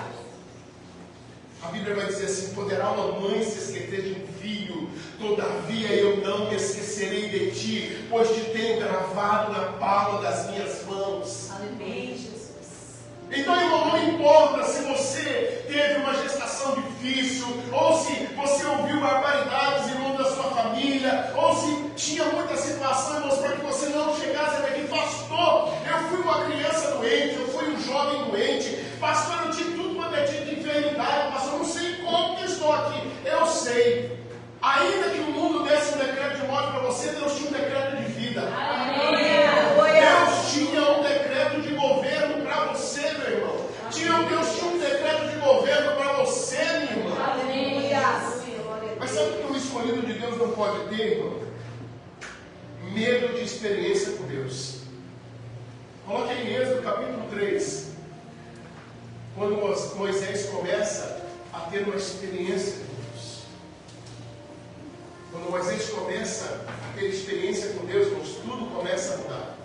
A Bíblia vai dizer assim: poderá uma mãe se esquecer de um filho, todavia eu não me esquecerei de ti, pois te tenho gravado na palma das minhas mãos. Amém, Jesus. Então, irmão, não importa se você teve uma gestação difícil, ou se você ouviu barbaridades, irmão, da sua família, ou se tinha muita situação, irmãos, para que você não chegasse até aqui: pastor, eu fui uma criança doente, eu fui um jovem doente, pastor, eu tive tudo quanto é tipo de enfermidade, pastor, eu não sei como que eu estou aqui. Eu sei. Ainda que o mundo desse um decreto de morte para você, Deus tinha um decreto de vida. Amém. Deus tinha um decreto de governo para você, meu irmão. Deus tinha um decreto de governo para você, minha irmã. Mas sabe o que o escolhido de Deus não pode ter, irmão? Medo de experiência com Deus. Coloque aí em Êxodo capítulo 3. Quando Moisés começa a ter uma experiência com Deus. Quando Moisés começa a ter experiência com Deus, irmãos, tudo começa a mudar.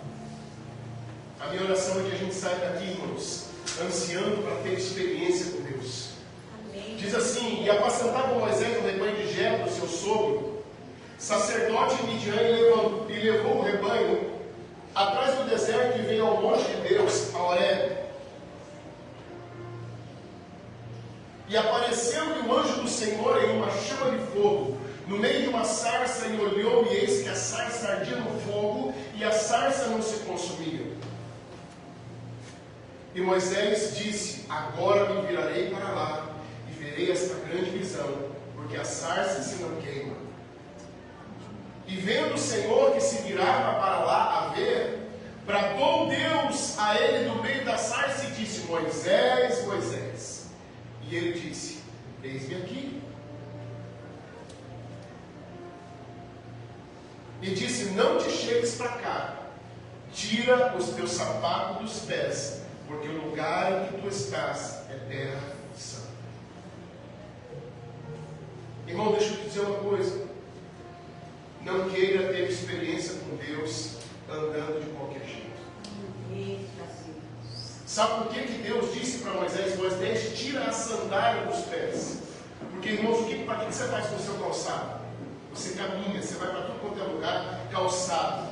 A minha oração é que a gente saia daqui, irmãos, ansiando para ter experiência com Deus. Amém. Diz assim: e apacentava Moisés o rebanho de Jetro, seu sogro, sacerdote de Midian, e levou o rebanho atrás do deserto e veio ao monte de Deus, a Horebe. E apareceu-lhe o anjo do Senhor em uma chama de fogo, no meio de uma sarça, e olhou, e eis que a sarça ardia no fogo, e a sarça não se consumia. E Moisés disse: agora me virarei para lá, e verei esta grande visão, porque a sarça se não queima. E vendo o Senhor que se virava para lá a ver, bradou Deus a ele do meio da sarça e disse: Moisés, Moisés. E ele disse: eis-me aqui. E disse: não te chegues para cá, tira os teus sapatos dos pés, porque o lugar em que tu estás é terra santa. Irmão, deixa eu te dizer uma coisa: não queira ter experiência com Deus andando de qualquer jeito. Sabe por que Deus disse para Moisés: Moisés, tira a sandália dos pés? Porque, irmãos, para que você faz com o seu calçado? Você caminha, você vai para tudo quanto é lugar calçado.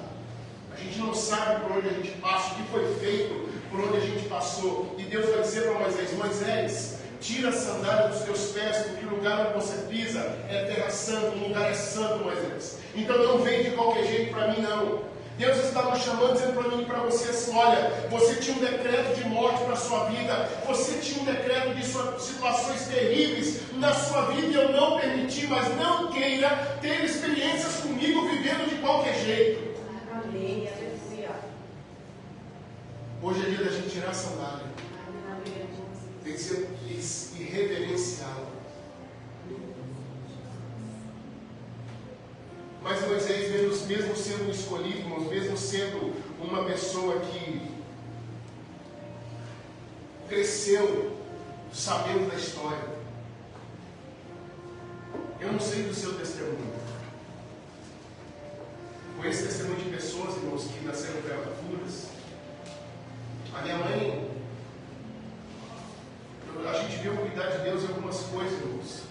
sabe por onde a gente passa, o que foi feito por onde a gente passou. E Deus vai dizer para Moisés: Moisés, tira a sandália dos teus pés, porque o lugar onde você pisa é terra santa, o lugar é santo, Moisés. Então não vem de qualquer jeito para mim, não. Deus está nos chamando, dizendo para mim e para você assim: olha, você tinha um decreto de morte para a sua vida, você tinha um decreto de situações terríveis na sua vida, e eu não permiti, mas não queira ter experiências comigo vivendo de qualquer jeito. Amém, aleluia. Hoje é dia da gente tirar a sandália, tem que ser irreverencial. Mas Moisés, mesmo sendo um escolhido, mesmo sendo uma pessoa que cresceu sabendo da história, eu não sei do seu testemunho. Conheço testemunho de pessoas, irmãos, que nasceram prematuras. A minha mãe, a gente viu cuidar de Deus em algumas coisas, irmãos.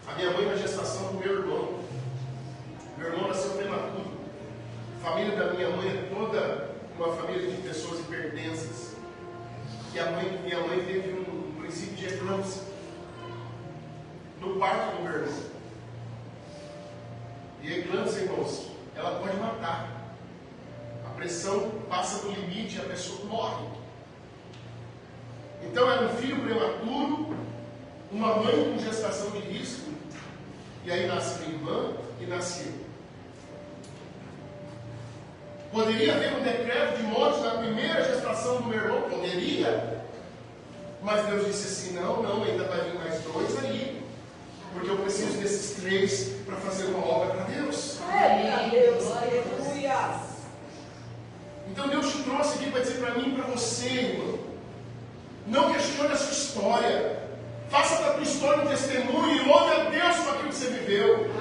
A minha mãe na gestação do meu irmão. Meu irmão nasceu prematuro. A família da minha mãe é toda uma família de pessoas hipertensas. E minha mãe teve um princípio de eclâmpsia no parto do meu irmão. E a eclâmpsia, irmãos, ela pode matar. A pressão passa do limite e a pessoa morre. Então era um filho prematuro, uma mãe com gestação de risco, e aí nasce minha irmã e nasce eu. Poderia haver um decreto de morte na primeira gestação do meu irmão? Poderia. Mas Deus disse assim: não, ainda vai vir mais 2 aí. Porque eu preciso desses 3 para fazer uma obra para Deus. Amém, Deus, aleluia. Então Deus te trouxe aqui para dizer para mim e para você, irmão: não questione a sua história. Faça da tua história um testemunho e louve a Deus por aquilo que você viveu.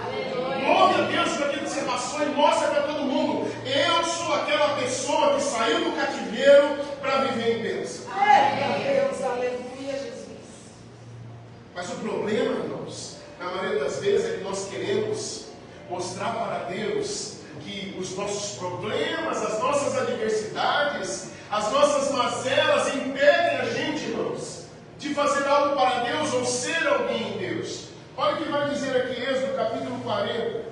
Louve a Deus por aquilo que você passou e mostra para todo mundo: eu sou aquela pessoa que saiu do cativeiro para viver em bênção. Deus, aleluia, Jesus. Mas o problema, irmãos, na maioria das vezes é que nós queremos mostrar para Deus que os nossos problemas, as nossas adversidades, as nossas mazelas impedem a gente, irmãos, de fazer algo para Deus ou ser alguém em Deus. Olha o que vai dizer aqui Êxodo capítulo 40.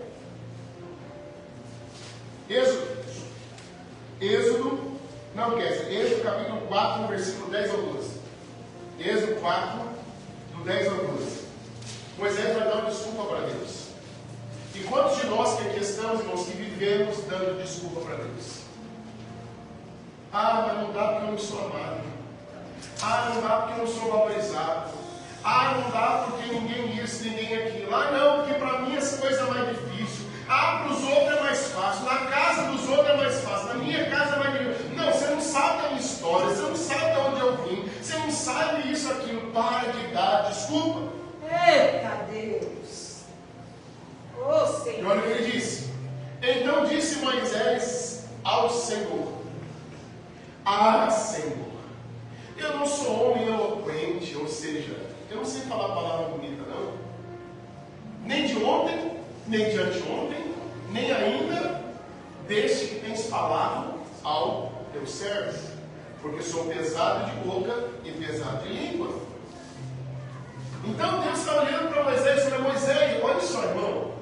Êxodo capítulo 4, versículo 10 ao 12. Êxodo 4, do 10 ao 12. Moisés vai dar uma desculpa para Deus. E quantos de nós que aqui estamos, irmãos, que vivemos dando desculpa para Deus? Ah, mas não dá porque eu não sou amado. Ah, não dá porque eu não sou valorizado. Ah, não dá porque ninguém isso, ninguém aquilo. Ah, não, porque para mim essa coisa é mais difícil. Ah, para os outros é mais fácil. Na casa dos outros é mais fácil. Na minha casa é mais difícil. Não, você não sabe da minha história. Você não sabe de onde eu vim. Você não sabe isso, aquilo. Para de dar desculpa. Eita Deus. Ô Senhor. E olha o que ele disse. Então disse Moisés ao Senhor: ah, Senhor, eu não sou homem eloquente, ou seja, eu não sei falar palavra bonita, não. Nem de ontem, nem de anteontem, nem ainda desde que tens falado ao teu servo, porque sou pesado de boca e pesado de língua. Então Deus está olhando para Moisés e falou: Moisés, olha só, irmão,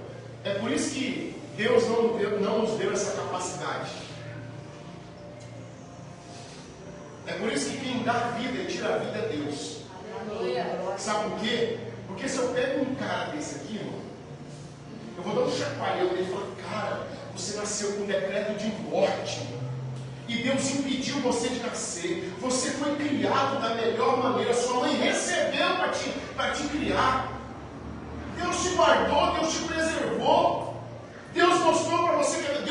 é por isso que Deus não nos deu essa capacidade. É por isso que quem dá vida e tira a vida é Deus. Sabe por quê? Porque se eu pego um cara desse aqui, irmão, eu vou dar um chacoalhão nele e falar: cara, você nasceu com um decreto de morte. E Deus impediu você de nascer. Você foi criado da melhor maneira. Sua mãe recebeu para te criar. Deus te guardou, Deus te preservou. Deus mostrou para você que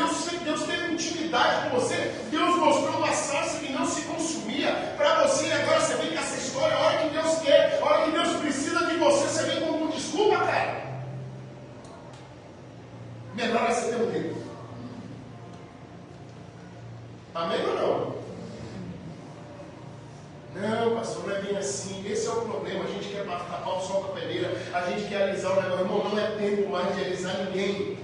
Deus teve intimidade com você. Deus mostrou uma salsa que não se consumia para você. E agora você vem com essa história. A hora que Deus quer, a hora que Deus precisa de você, você vem com desculpa, cara. Melhor é você ter um tempo. Amém ou não? Não, pastor, não é bem assim. Esse é o problema. A gente quer tapar o sol com a peneira. A gente quer alisar o negócio. Irmão, não é tempo mais de alisar ninguém.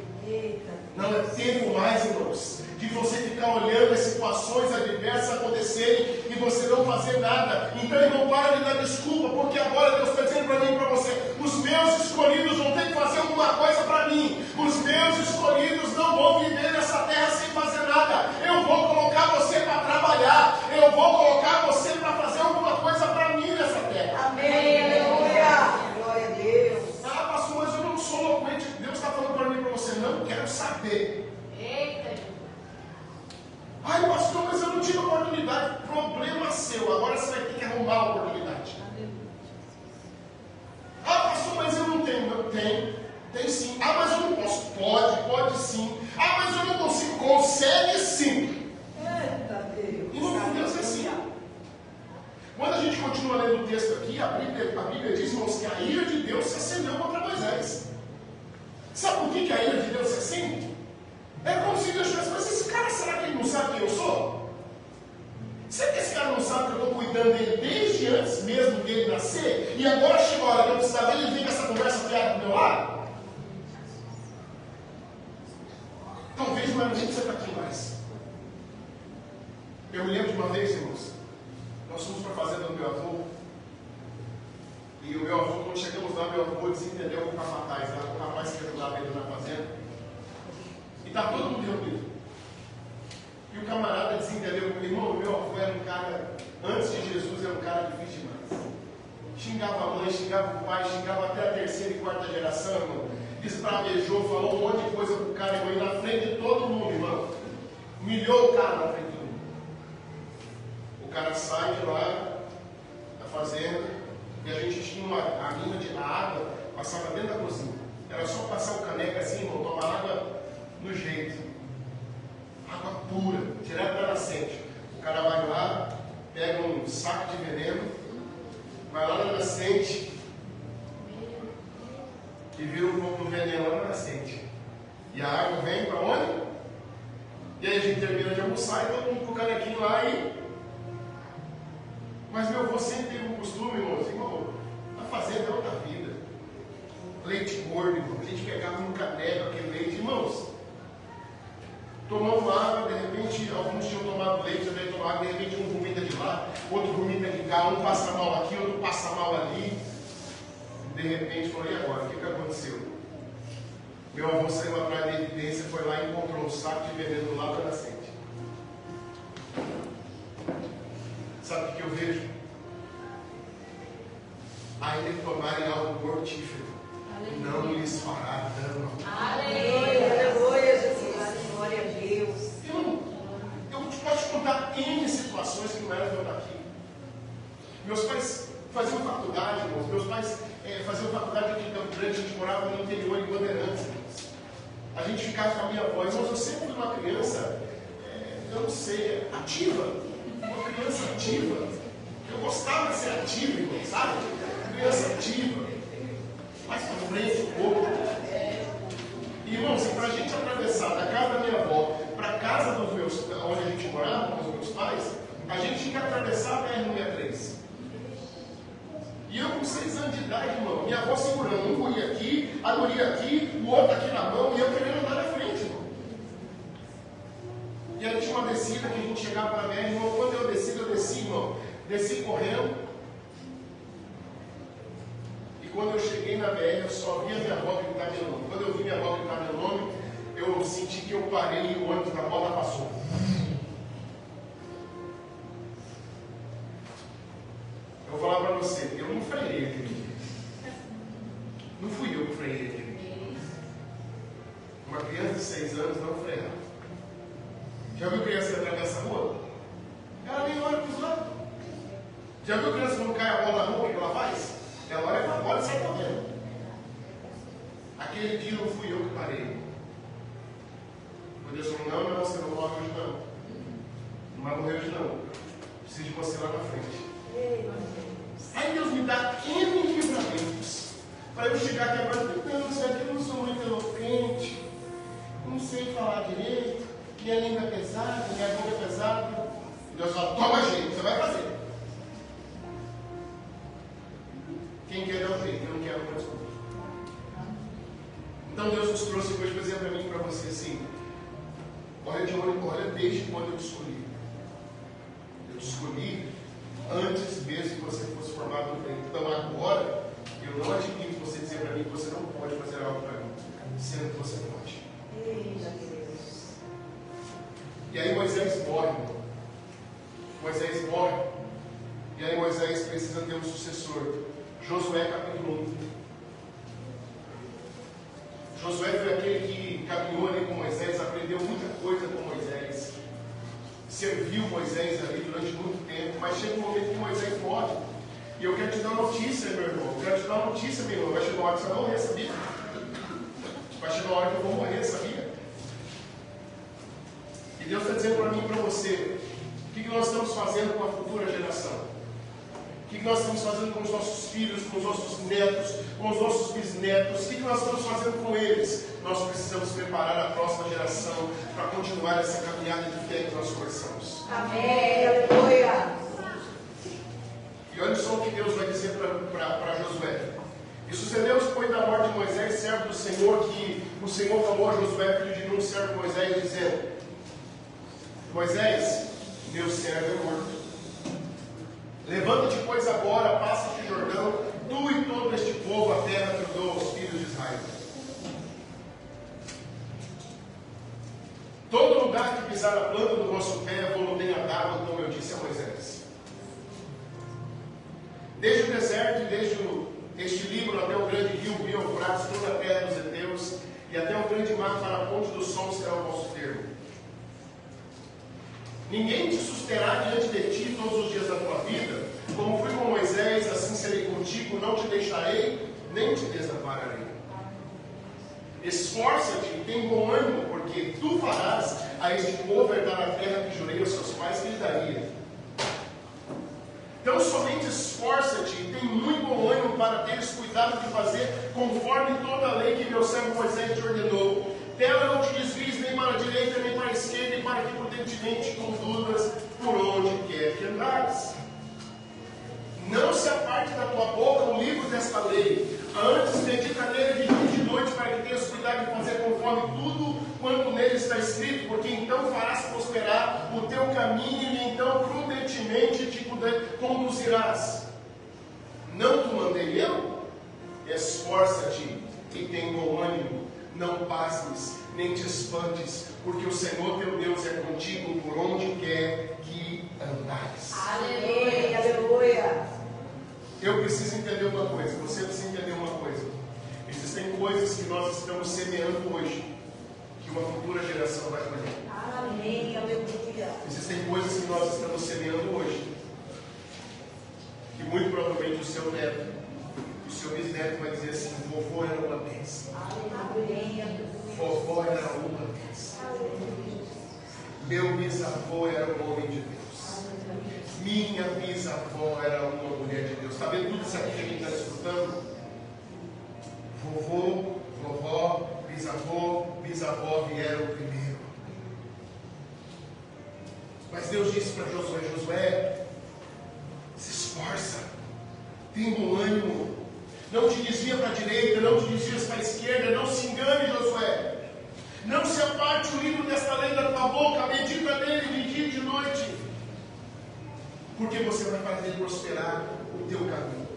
Não é tempo mais, irmãos, de você ficar olhando esse situações adversas acontecerem e você não fazer nada. Então, irmão, para de dar desculpa, porque agora Deus está dizendo para mim e para você: os meus escolhidos vão ter que fazer alguma coisa para mim. Os meus escolhidos não vão viver nessa terra sem fazer nada. Eu vou colocar você para trabalhar. Eu vou colocar você para fazer alguma coisa para mim nessa terra. Amém, aleluia. Glória a Deus. Ah, pastor, mas eu não sou eloquente. Deus está falando para mim e para você: não quero saber. Eita. Ai, pastor, mas eu não tive oportunidade. Problema seu. Agora você vai ter que arrumar a oportunidade. Ah, pastor, mas eu não tenho. Não tem. Tem sim. Ah, mas eu não posso. Pode sim. Ah, mas eu não consigo. Consegue sim. Eita Deus. E não, Deus é assim. Quando a gente continua lendo o texto aqui, a Bíblia diz, irmãos, que a ira de Deus se acendeu contra Moisés. Sabe por que a ira de Deus se acende? É como se Deus tivesse: mas esse cara, será que ele não sabe quem eu sou? Será que esse cara não sabe que eu estou cuidando dele desde antes mesmo dele nascer? E agora chega a hora que eu precisar dele, ele vem com essa conversa fiada do meu lado? Talvez não era nem que você está aqui mais. Eu me lembro de uma vez, irmãos, nós fomos para a fazenda do meu avô. E o meu avô, quando chegamos lá, meu avô desentendeu com o capataz, o rapaz que ajudava ele na fazenda. E está todo mundo reunido. E o camarada desentendeu com o irmão. Meu avô era um cara, antes de Jesus, era um cara difícil demais. Xingava a mãe, xingava o pai, xingava até a terceira e quarta geração, irmão. Esbravejou, falou um monte de coisa pro cara, irmão, e na frente de todo mundo, irmão. Humilhou o cara na frente de todo mundo. O cara sai de lá, da fazenda, e a gente tinha a mina de água, passava dentro da cozinha. Era só passar o caneco assim, irmão, tomar água no jeito. Água pura, direto da nascente. O cara vai lá, pega um saco de veneno, vai lá na nascente e vira um pouco de veneno lá na nascente. E a água vem para onde? E aí a gente termina de almoçar e todo mundo com o canequinho lá e... Mas meu avô sempre teve um costume, irmão, a fazenda é outra vida. Leite gordo, irmão. A gente pegava um caneco, aquele leite, irmãos. Tomamos água, de repente, alguns tinham tomado leite, também tomaram água, de repente um vomita de lá, outro vomita de cá, um passa mal aqui, outro passa mal ali. De repente, falei: e agora? O que aconteceu? Meu avô saiu atrás da evidência, foi lá e encontrou um saco de veneno do lado da nascente. Sabe o que eu vejo? Ainda que tomarem algo mortífero, não lhes fará dano. Aleluia, aleluia, Jesus. Glória a Deus. Eu posso te contar N situações que não eram de eu estar aqui. Meus pais faziam faculdade, irmãos. Meus pais faziam faculdade aqui em Campo Grande. A gente morava no interior em Bandeirantes, irmãos. A gente ficava com a minha avó. Irmãos, eu sempre fui uma criança, eu não sei, ativa. Uma criança ativa. Eu gostava de ser ativo, irmão, sabe? Criança ativa. Mais para frente um pouco. Irmãos, e para a gente atravessar da casa da minha avó para a casa dos meus, onde a gente morava, com os meus pais, a gente tinha que atravessar a BR-163. E eu com 6 anos de idade, irmão, minha avó segurando um guri aqui, a guria aqui, o outro aqui na mão, e eu querendo andar na frente, irmão. E aí tinha uma descida que a gente chegava na BR, irmão. Quando eu desci, irmão, desci correndo. E quando eu cheguei na BR, eu só vi a minha avó gritar meu nome. Quando eu vi minha avó gritar meu nome, eu senti que eu parei e o ônibus da volta passou. Eu vou falar para você, eu não freiei aquele dia. Não fui eu que freiei aquele dia. Uma criança de 6 anos não freava. Já viu criança que atravessa a rua? Ela nem olha para os lados. Já viu criança quando cai a bola na rua, o que ela faz? Ela olha para fora e sai correndo. Aquele dia não fui eu que parei. Quando Deus falou: não, você não morre hoje não. Não vai morrer hoje não. Preciso de você lá na frente. Aí Deus me dá N livramentos para eu chegar aqui agora. Não, isso aqui eu não sou muito eloquente, não sei falar direito, minha língua é pesada, minha boca é pesada. Deus fala: toma jeito, você vai fazer. Quem quer dar um jeito, não quer uma desculpa. Então Deus nos trouxe hoje para dizer para mim e para você assim: olha desde quando eu te escolhi. Eu te escolhi antes mesmo que você fosse formado no bem. Então agora, eu não admito você dizer para mim que você não pode fazer algo para mim, sendo que você pode. E aí Moisés morre, irmão. Moisés morre. E aí Moisés precisa ter um sucessor. Josué capítulo 1. Josué foi aquele que caminhou ali com Moisés, aprendeu muita coisa com Moisés, serviu Moisés ali durante muito tempo, mas chega um momento que Moisés morre. E eu quero te dar uma notícia, meu irmão. Eu quero te dar uma notícia, meu irmão. Vai chegar uma hora que você vai morrer, sabia? Vai chegar uma hora que eu vou morrer, sabia? E Deus está dizendo para mim e para você: o que nós estamos fazendo com a futura geração? O que nós estamos fazendo com os nossos filhos, com os nossos netos, com os nossos bisnetos? O que nós estamos fazendo com eles? Nós precisamos preparar a próxima geração para continuar essa caminhada de fé que nós começamos. Amém, aleluia. E olha só o que Deus vai dizer para Josué. E sucedeu depois da morte de Moisés, servo do Senhor, que o Senhor falou a Josué, filho de Nun, servo de Moisés, dizendo: Moisés, meu servo é morto. Levanta-te, pois, agora, passa-te o Jordão, tu e todo este povo, a terra que eu dou aos filhos de Israel. Todo lugar que pisar a planta do vosso pé, vou não tenha dado, como eu disse a Moisés. Desde o deserto e desde este Líbano até o grande rio Eufrates, toda a terra dos heteus, e até o grande mar para a ponte do sol será o vosso termo. Ninguém te susterá diante de ti todos os dias da tua vida. Como fui com Moisés, assim serei contigo, não te deixarei, nem te desampararei. Esforça-te e tem bom ânimo, porque tu farás a este povo herdar a terra que jurei aos seus pais que lhe daria. Então somente esforça-te e tem muito bom ânimo para teres cuidado de fazer conforme toda a lei que meu servo Moisés te ordenou. Dela não te desvies nem para a direita nem para a esquerda, e para que prudentemente conduzas por onde quer que andares. Não se aparte da tua boca o livro desta lei, antes medita nele de dia e de noite, para que tenhas cuidado de fazer conforme tudo quanto nele está escrito, porque então farás prosperar o teu caminho, e então prudentemente te conduzirás. Não te mandei eu? Esforça-te e tem bom ânimo. Não pasmes, nem te espantes, porque o Senhor teu Deus é contigo por onde quer que andares. Aleluia, aleluia. Eu preciso entender uma coisa, você precisa entender uma coisa. Existem coisas que nós estamos semeando hoje, que uma futura geração vai colher. Amém, aleluia. Existem coisas que nós estamos semeando hoje, que muito provavelmente o seu neto, o seu bisneto vai dizer assim: vovô era uma bênção. Vovó era uma bênção. Meu bisavô era um homem de Deus. Minha bisavó era uma mulher de Deus. Está vendo tudo isso aqui que a gente está escutando? Vovô, vovó, bisavô, bisavó vieram primeiro. Mas Deus disse para Josué: Josué, se esforça, tem bom ânimo. Não te desvia para a direita, não te desvias para a esquerda, não se engane, Josué. Não se aparte o livro desta lei da tua boca, medita nele de dia e de noite, porque você vai fazer prosperar o teu caminho.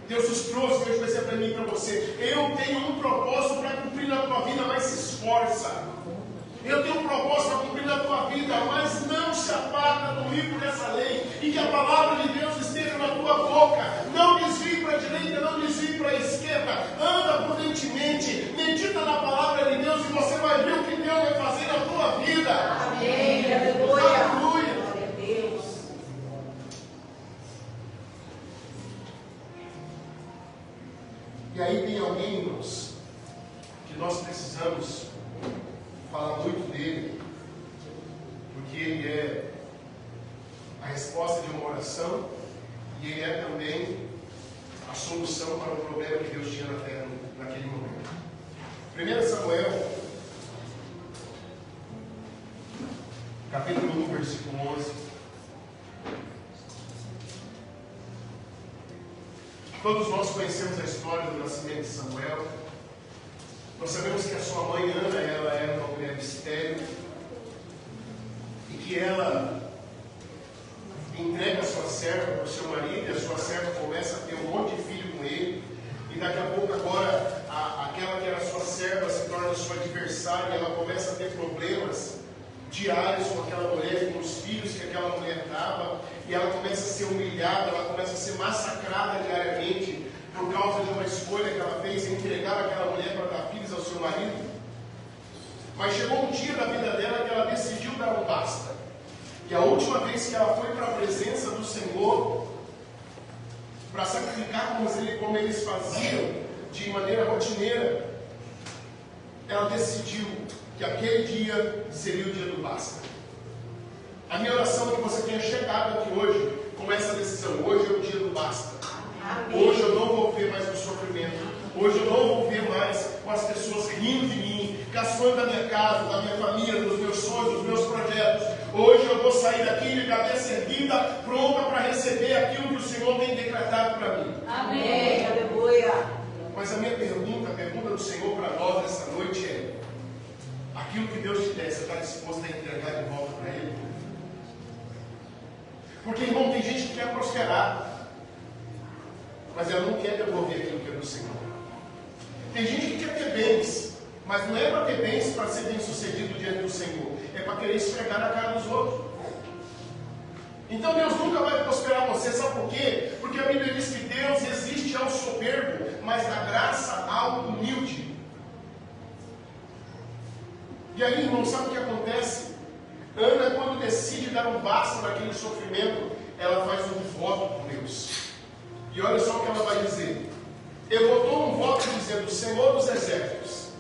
Deus os trouxe, Deus vai dizer para mim e para você: eu tenho um propósito para cumprir na tua vida, mas se esforça. Eu tenho um propósito para cumprir na tua vida, mas não se aparta do livro dessa lei, e que a palavra de Deus esteja na tua boca. Não desvie para a direita, não desvie para a esquerda. Anda prudentemente, medita na palavra de Deus, e você vai ver o que Deus vai fazer na tua vida. Amém, aleluia. Aleluia. Glória a Deus. E aí tem alguém, irmãos, que nós precisamos falar muito dele, porque ele é a resposta de uma oração, e ele é também a solução para o problema que Deus tinha na terra naquele momento. 1 Samuel, capítulo 1, versículo 11. Todos nós conhecemos a história do nascimento de Samuel. Nós sabemos que a sua mãe Ana, ela era uma mulher estéril, e que ela serva para o seu marido, e a sua serva começa a ter um monte de filho com ele, e daqui a pouco agora aquela que era sua serva se torna sua adversária, e ela começa a ter problemas diários com aquela mulher, com os filhos que aquela mulher dava, e ela começa a ser humilhada, ela começa a ser massacrada diariamente por causa de uma escolha que ela fez em entregar aquela mulher para dar filhos ao seu marido. Mas chegou um dia da vida dela que ela decidiu dar um basta. E a última vez que ela foi para a presença do Senhor para sacrificar como eles faziam de maneira rotineira, ela decidiu que aquele dia seria o dia do basta. A minha oração é que você tenha chegado aqui hoje com essa decisão. Hoje é o dia do basta. Amém. Hoje eu não vou ver mais o sofrimento. Hoje eu não vou ver mais com as pessoas rindo de mim, caçoando da minha casa, da minha família, dos meus sonhos, dos meus projetos. Hoje eu vou sair daqui de cabeça erguida, pronta para receber aquilo que o Senhor tem decretado para mim. Amém. Aleluia. Mas a minha pergunta, a pergunta do Senhor para nós nessa noite é: aquilo que Deus te der, você está disposto a entregar de volta para Ele? Porque, irmão, tem gente que quer prosperar, mas ela não quer devolver aquilo que é do Senhor. Tem gente que quer ter bens, mas não é para ter bens para ser bem sucedido diante do Senhor, é para querer esfregar na cara dos outros. Então Deus nunca vai prosperar você, sabe por quê? Porque a Bíblia diz que Deus resiste ao soberbo, mas dá graça ao humilde. E aí, irmão, sabe o que acontece? Ana, quando decide dar um basta naquele sofrimento, ela faz um voto com Deus. E olha só o que ela vai dizer. Votou um voto dizendo: Senhor dos exércitos,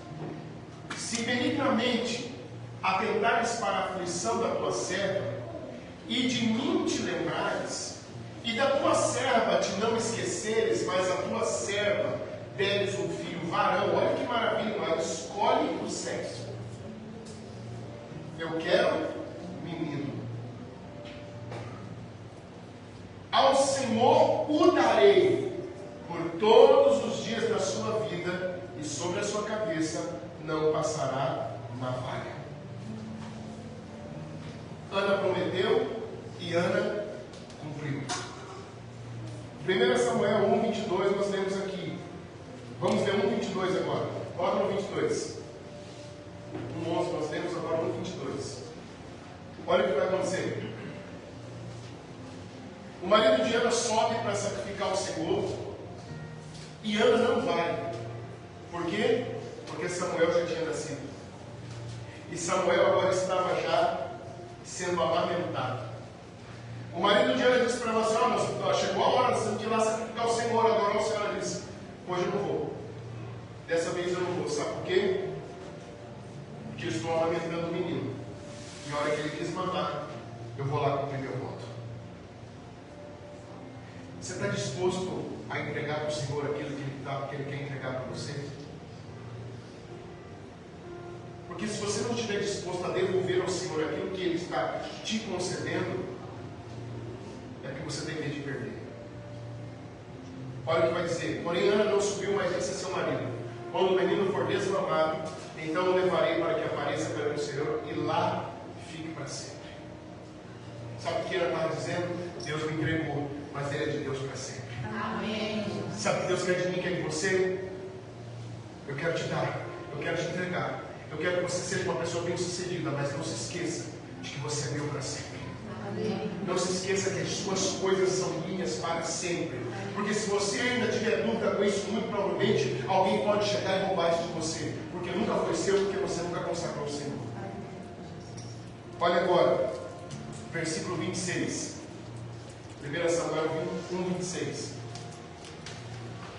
se benignamente atentares para a aflição da tua serva, e de mim te lembrares, e da tua serva te não esqueceres, mas a tua serva deres um filho varão. Olha que maravilha, mas escolhe o sexo. Eu quero menino. Ao Senhor o darei por todos os dias da sua vida, e sobre a sua cabeça não passará navalha. Ana prometeu e Ana cumpriu. 1 Samuel 1:22 nós lemos aqui. Vamos ler 1:22 agora. Bota no 22. 1:11 nós lemos agora 1:22. Olha o que vai acontecer. O marido de Ana sobe para sacrificar o Senhor, e Ana não vai. Por quê? Porque Samuel já tinha nascido. E Samuel agora estava já sendo amamentado. O marido de Ana disse para ela assim: chegou a hora, nós temos que ir lá sacrificar o Senhor, adorar o Senhor. Ela disse: hoje eu não vou. Dessa vez eu não vou. Sabe por quê? Porque eu estou amamentando o menino. E a hora que ele quis mandar, eu vou lá cumprir meu voto. Você está disposto a entregar para o Senhor aquilo que Ele quer entregar para você? Porque se você não estiver disposto a devolver ao Senhor aquilo que Ele está te concedendo, é porque você tem medo de perder. Olha o que vai dizer: porém Ana não subiu, mas disse a seu marido: quando o menino for desmamado, então o levarei para que apareça perante o Senhor, e lá fique para sempre. Sabe o que Ana estava dizendo? Deus me entregou, mas Ele é de Deus para sempre. Amém. Sabe o que Deus quer de mim, quer de você? Eu quero te dar, eu quero te entregar. Eu quero que você seja uma pessoa bem sucedida, mas não se esqueça de que você é meu para sempre. Amém. Não se esqueça que as suas coisas são minhas para sempre. Porque se você ainda tiver dúvida com isso, muito provavelmente alguém pode chegar e roubar isso de você. Porque nunca foi seu, porque você nunca consagrou o Senhor. Olha agora, versículo 26. 1 Samuel 1:26.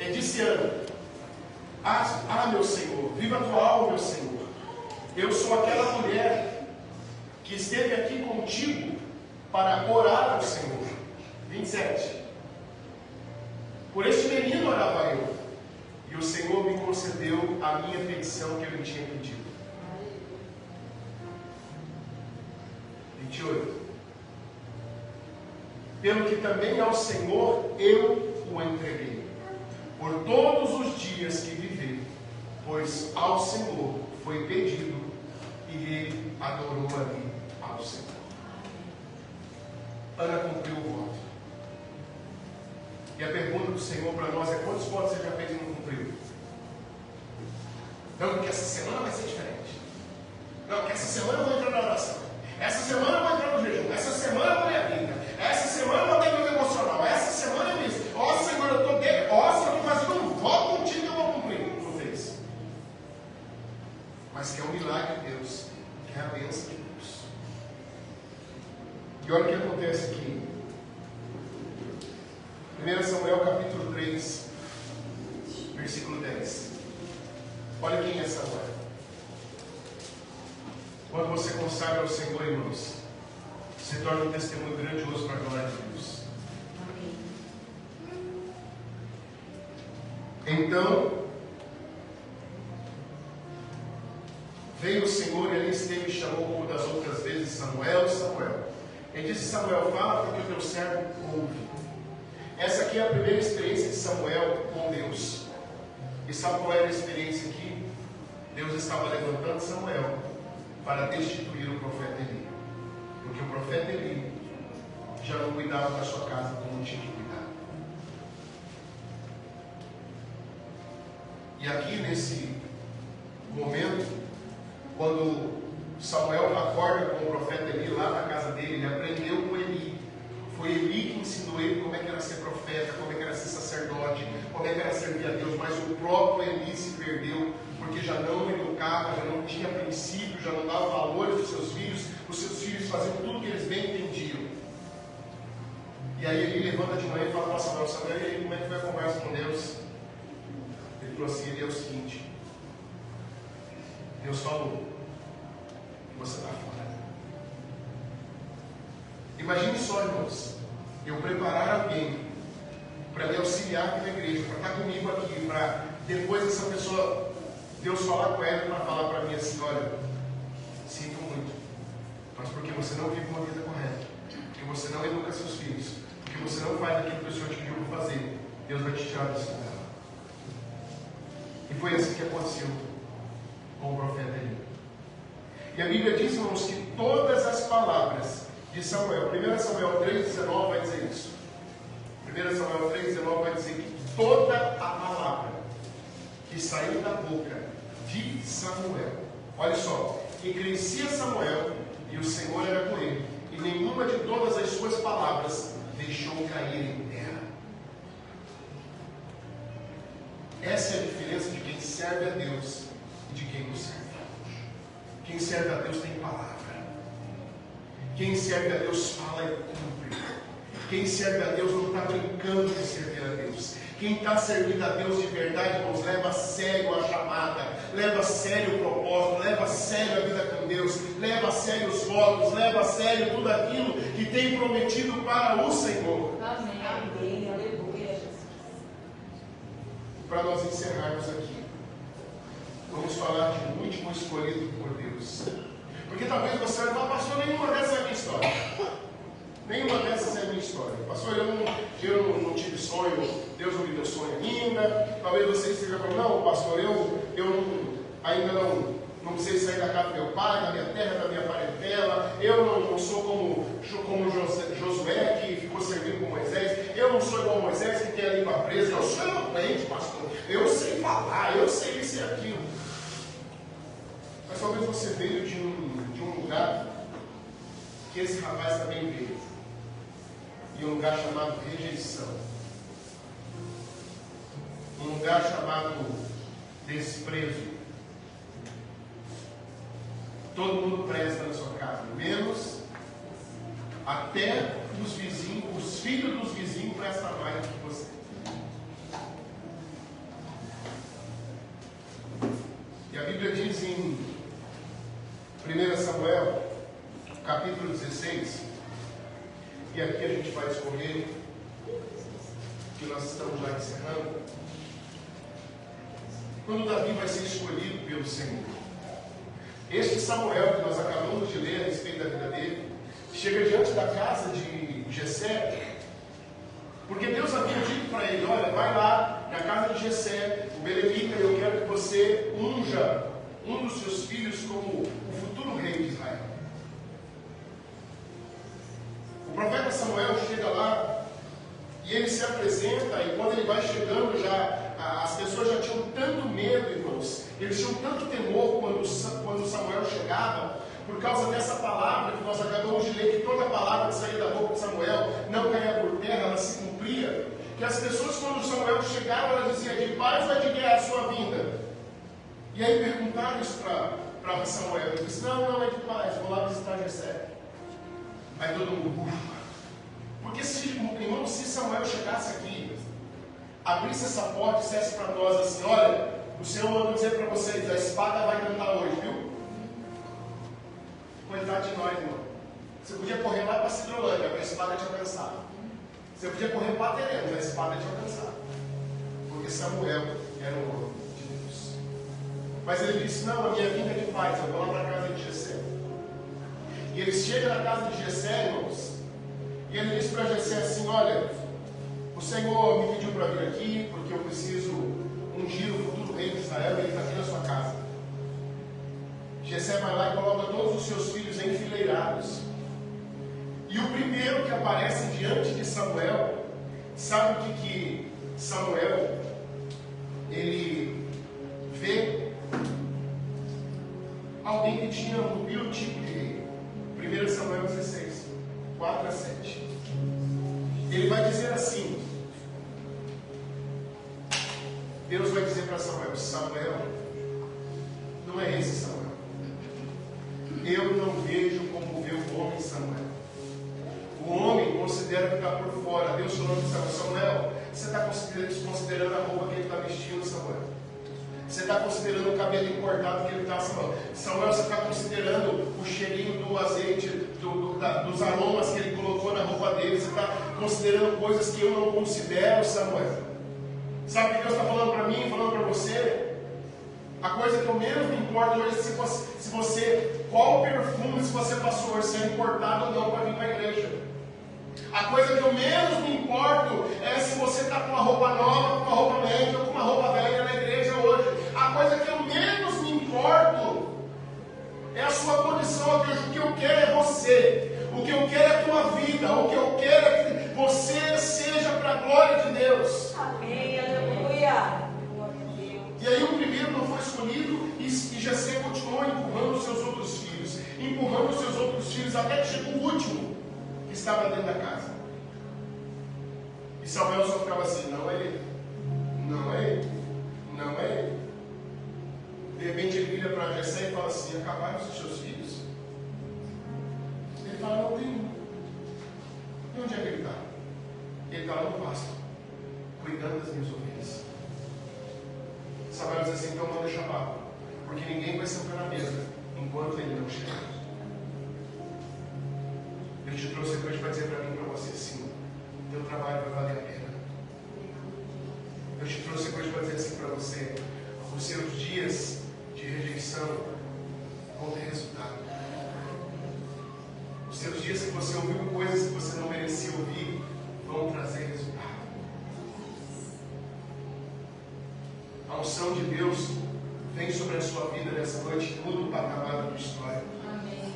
E disse Ana: meu Senhor, viva a tua alma, meu Senhor. Eu sou aquela mulher que esteve aqui contigo para orar ao Senhor. 27. Por este menino orava eu, e o Senhor me concedeu a minha petição que eu lhe tinha pedido. 28. Pelo que também ao Senhor eu o entreguei, por todos os dias que vivi, pois ao Senhor foi pedido, e ele adorou ali ao Senhor. Ana cumpriu o voto. E a pergunta do Senhor para nós é: quantos votos você já fez e não cumpriu? Não, porque essa semana vai ser diferente. Não, porque essa semana eu vou entrar na oração. Essa semana eu vou entrar no jejum. Essa semana eu vou ler a Bíblia. Essa semana eu vou ter meu devocional. Essa semana eu isso. Ó Senhor, eu estou fazendo um voto contigo que eu vou cumprir. Não fez. Mas que é um milagre de Deus. Que é a bênção de Deus. E olha o que acontece aqui. 1 Samuel capítulo 3, versículo 10. Olha quem é Samuel. Quando você consagra ao Senhor, irmãos, se torna um testemunho grandioso para a glória de Deus. Então, veio o Senhor e ali esteve e chamou como das outras vezes: Samuel, Samuel. Ele disse: Samuel, fala porque o teu servo ouve. Essa aqui é a primeira experiência de Samuel com Deus. E sabe qual era a experiência aqui? Deus estava levantando Samuel para destituir o profeta Eli. Porque o profeta Eli já não cuidava da sua casa como tinha que cuidar. E aqui nesse momento, quando Samuel acorda com o profeta Eli lá na casa dele, ele aprendeu com Eli. Foi Eli que ensinou ele como é que era ser profeta, como é que era ser sacerdote, como é que era servir a Deus. Mas o próprio Eli se perdeu, porque já não educava, já não tinha princípio, já não dava valores aos seus filhos. Os seus filhos faziam tudo que eles bem entendiam. E aí ele levanta de manhã e fala para Samuel: Samuel, e aí, como é que foi a conversa com Deus? Ele falou assim: ele é o seguinte, Deus falou que você está fora. Imagine só, irmãos, eu preparar alguém para me auxiliar aqui na igreja, para estar comigo aqui, para depois essa pessoa, Deus falar com ela para falar para mim assim: olha, sinto muito, mas porque você não vive uma vida correta, porque você não educa seus filhos, porque você não faz aquilo que o Senhor te pediu para fazer, Deus vai te tirar desse lugar. E foi assim que aconteceu com o profeta Eli. E a Bíblia diz, irmãos, que todas as palavras de Samuel, 1 Samuel 3,19 vai dizer isso. 1 Samuel 3,19 vai dizer que toda a palavra que saiu da boca de Samuel, olha só, e crescia Samuel e o Senhor era com ele, e nenhuma de todas as suas palavras deixou cair em terra. Essa é a diferença de quem serve a Deus e de quem não serve. Quem serve a Deus tem palavra. Quem serve a Deus fala e cumpre. Quem serve a Deus não está brincando de servir a Deus. Quem está servindo a Deus de verdade, irmãos, leva a sério a chamada, leva a sério o propósito, leva a sério a vida com Deus, leva a sério os votos, leva a sério tudo aquilo que tem prometido para o Senhor. Amém. Amém. Aleluia, Jesus. Para nós encerrarmos aqui, vamos falar de um último escolhido por Deus. Porque talvez você não falar: pastor, nenhuma dessas é a minha história. Nenhuma dessas é a minha história. Pastor, eu não tive sonho, Deus não me deu sonho ainda. Talvez você esteja falando: não, pastor, eu ainda não precisei sair da casa do meu pai, da minha terra, da minha parentela. Eu não sou como Josué, que ficou servindo com Moisés. Eu não sou igual Moisés, que tem a língua presa. Eu sou eloquente, pastor. Eu sei falar, eu sei isso e aquilo. Mas talvez você veio de um lugar que esse rapaz também veio. E um lugar chamado rejeição. Um lugar chamado desprezo. Todo mundo presta na sua casa, menos até os vizinhos, os filhos dos vizinhos prestam mais do que você. E a Bíblia diz em 1 Samuel, capítulo 16, e aqui a gente vai escolher, que nós estamos já encerrando, quando Davi vai ser escolhido pelo Senhor. Este Samuel, que nós acabamos de ler a respeito da vida dele, chega diante da casa de Jessé, porque Deus havia dito para ele: olha, vai lá na casa de Jessé, o belemita, e eu quero que você unja um dos seus filhos como o futuro rei de Israel. O profeta Samuel chega lá E ele se apresenta, e quando ele vai chegando, as pessoas já tinham tanto medo, irmãos. Eles tinham tanto temor quando Samuel chegava, por causa dessa palavra que nós acabamos de ler, que toda palavra que saía da boca de Samuel não caía por terra, ela se cumpria. Que as pessoas, quando Samuel chegava, elas diziam: de paz vai de guerra a sua vinda. E aí perguntaram isso para Samuel. Ele disse: não é de paz, vou lá visitar Jessé. Aí todo mundo, ufa. Porque irmão, se Samuel chegasse aqui, abrisse essa porta e dissesse para nós assim: olha, o Senhor mandou dizer para vocês, a espada vai cantar hoje, viu? Coitado de nós, irmão. Você podia correr lá para Cidrolândia, a espada te alcançava. Você podia correr para Teremos, a espada te alcançava. Porque Samuel era um homem de Deus. Mas ele disse: não, a minha vinda é de paz, eu vou lá para a casa de Jessé. E ele chega na casa de Jessé, irmãos, e ele disse para Jessé assim: olha, o Senhor me pediu para vir aqui, porque eu preciso ungir o futuro rei de Israel, e ele está aqui na sua casa. Jessé vai lá e coloca todos os seus filhos enfileirados. E o primeiro que aparece diante de Samuel, sabe o que Samuel, ele vê? Alguém que tinha um biotipo de rei. 1 Samuel 16, 4 a 7. Ele vai dizer assim: Deus vai dizer para Samuel: Samuel, não é esse Samuel. Eu não vejo como vê o homem Samuel. O homem considera que está por fora. Deus falando para Samuel: você está considerando a roupa que ele está vestindo, Samuel? Você está considerando o cabelo importado que ele está, Samuel? Samuel, você está considerando o cheirinho do azeite, dos aromas que ele colocou na roupa dele? Você está considerando coisas que eu não considero, Samuel? Sabe o que Deus está falando para mim, falando para você? A coisa que eu menos me importo hoje é se você, qual perfume, se você passou, se é importado ou não para vir para a igreja. A coisa que eu menos me importo é se você está com uma roupa nova, com uma roupa média ou com uma roupa velha na igreja hoje. A coisa que eu menos me importo é a sua condição. O que eu quero é você. O que eu quero é a tua vida. O que eu quero é que você seja para a glória de Deus. Amém, aleluia. E aí o primeiro não foi escolhido e Jessé continuou empurrando os seus outros filhos. Empurrando os seus outros filhos até que chegou o último que estava dentro da casa. E Samuel só ficava assim: não é ele, não é ele, não é ele. De repente ele vira para Jessé e fala assim: acabaram os seus filhos? Ele fala: não tem um. E onde é que ele está? Ele está lá no pasto, cuidando das minhas ovelhas. Samuel diz assim: então manda chamar, porque ninguém vai sentar na mesa enquanto ele não chegar. Ele te trouxe hoje para dizer para mim e para você: sim, teu trabalho vai valer a pena. Eu te trouxe hoje para dizer assim para você: os seus dias de rejeição vão ter resultado. Os seus dias que você ouviu coisas que você não merecia ouvir vão trazer resultado. A unção de Deus vem sobre a sua vida nessa noite, muda o patamar da tua história. Amém.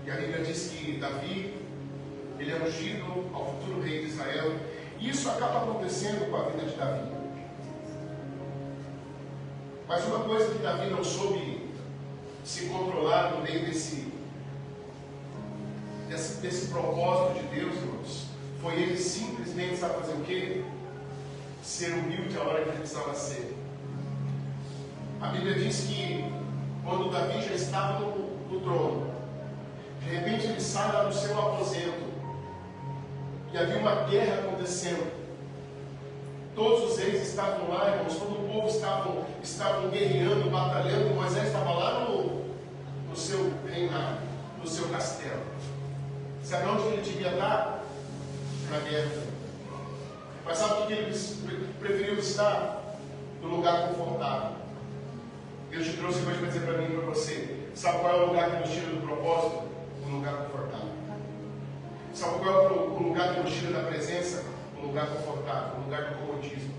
E a Bíblia diz que Davi, ele é ungido ao futuro rei de Israel. E isso acaba acontecendo com a vida de Davi. Mas uma coisa que Davi não soube se controlar no meio desse propósito de Deus, irmãos, foi ele simplesmente, sabe fazer o quê? Ser humilde a hora que ele precisava ser. A Bíblia diz que quando Davi já estava no trono, de repente ele sai lá do seu aposento e havia uma guerra acontecendo. Todos os reis estavam lá, irmãos, todo o povo estavam guerreando, batalhando, e Moisés estava lá no seu reinado, no seu castelo. Sabe onde ele devia estar? Na guerra. Mas sabe o que ele preferiu estar? No lugar confortável. Deus te trouxe hoje para dizer para mim e para você: sabe qual é o lugar que nos tira do propósito? Um lugar confortável. Sabe qual é o lugar que nos tira da presença? Um lugar confortável, um lugar de comodismo.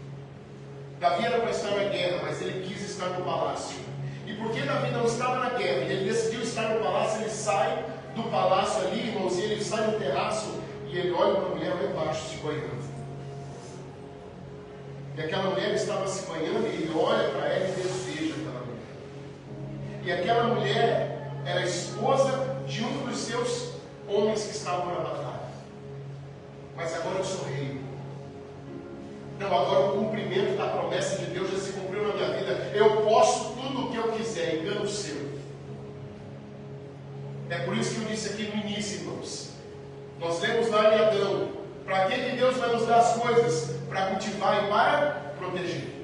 Davi era para estar na guerra, mas ele quis estar no palácio. E porque Davi não estava na guerra e ele decidiu estar no palácio, ele sai do palácio ali, irmãos, e ele sai no terraço. E e ele olha para a mulher lá embaixo se banhando. E aquela mulher estava se banhando e ele olha para ela e deseja aquela mulher. E aquela mulher era esposa de um dos seus homens que estavam na batalha. Mas agora eu sou rei. Então agora o cumprimento da promessa de Deus já se cumpriu na minha vida. Eu posso tudo o que eu quiser, engano seu. É por isso que eu disse aqui no início, irmãos. Nós lemos lá em Adão. Para que Deus vai nos dar as coisas? Para cultivar e para proteger.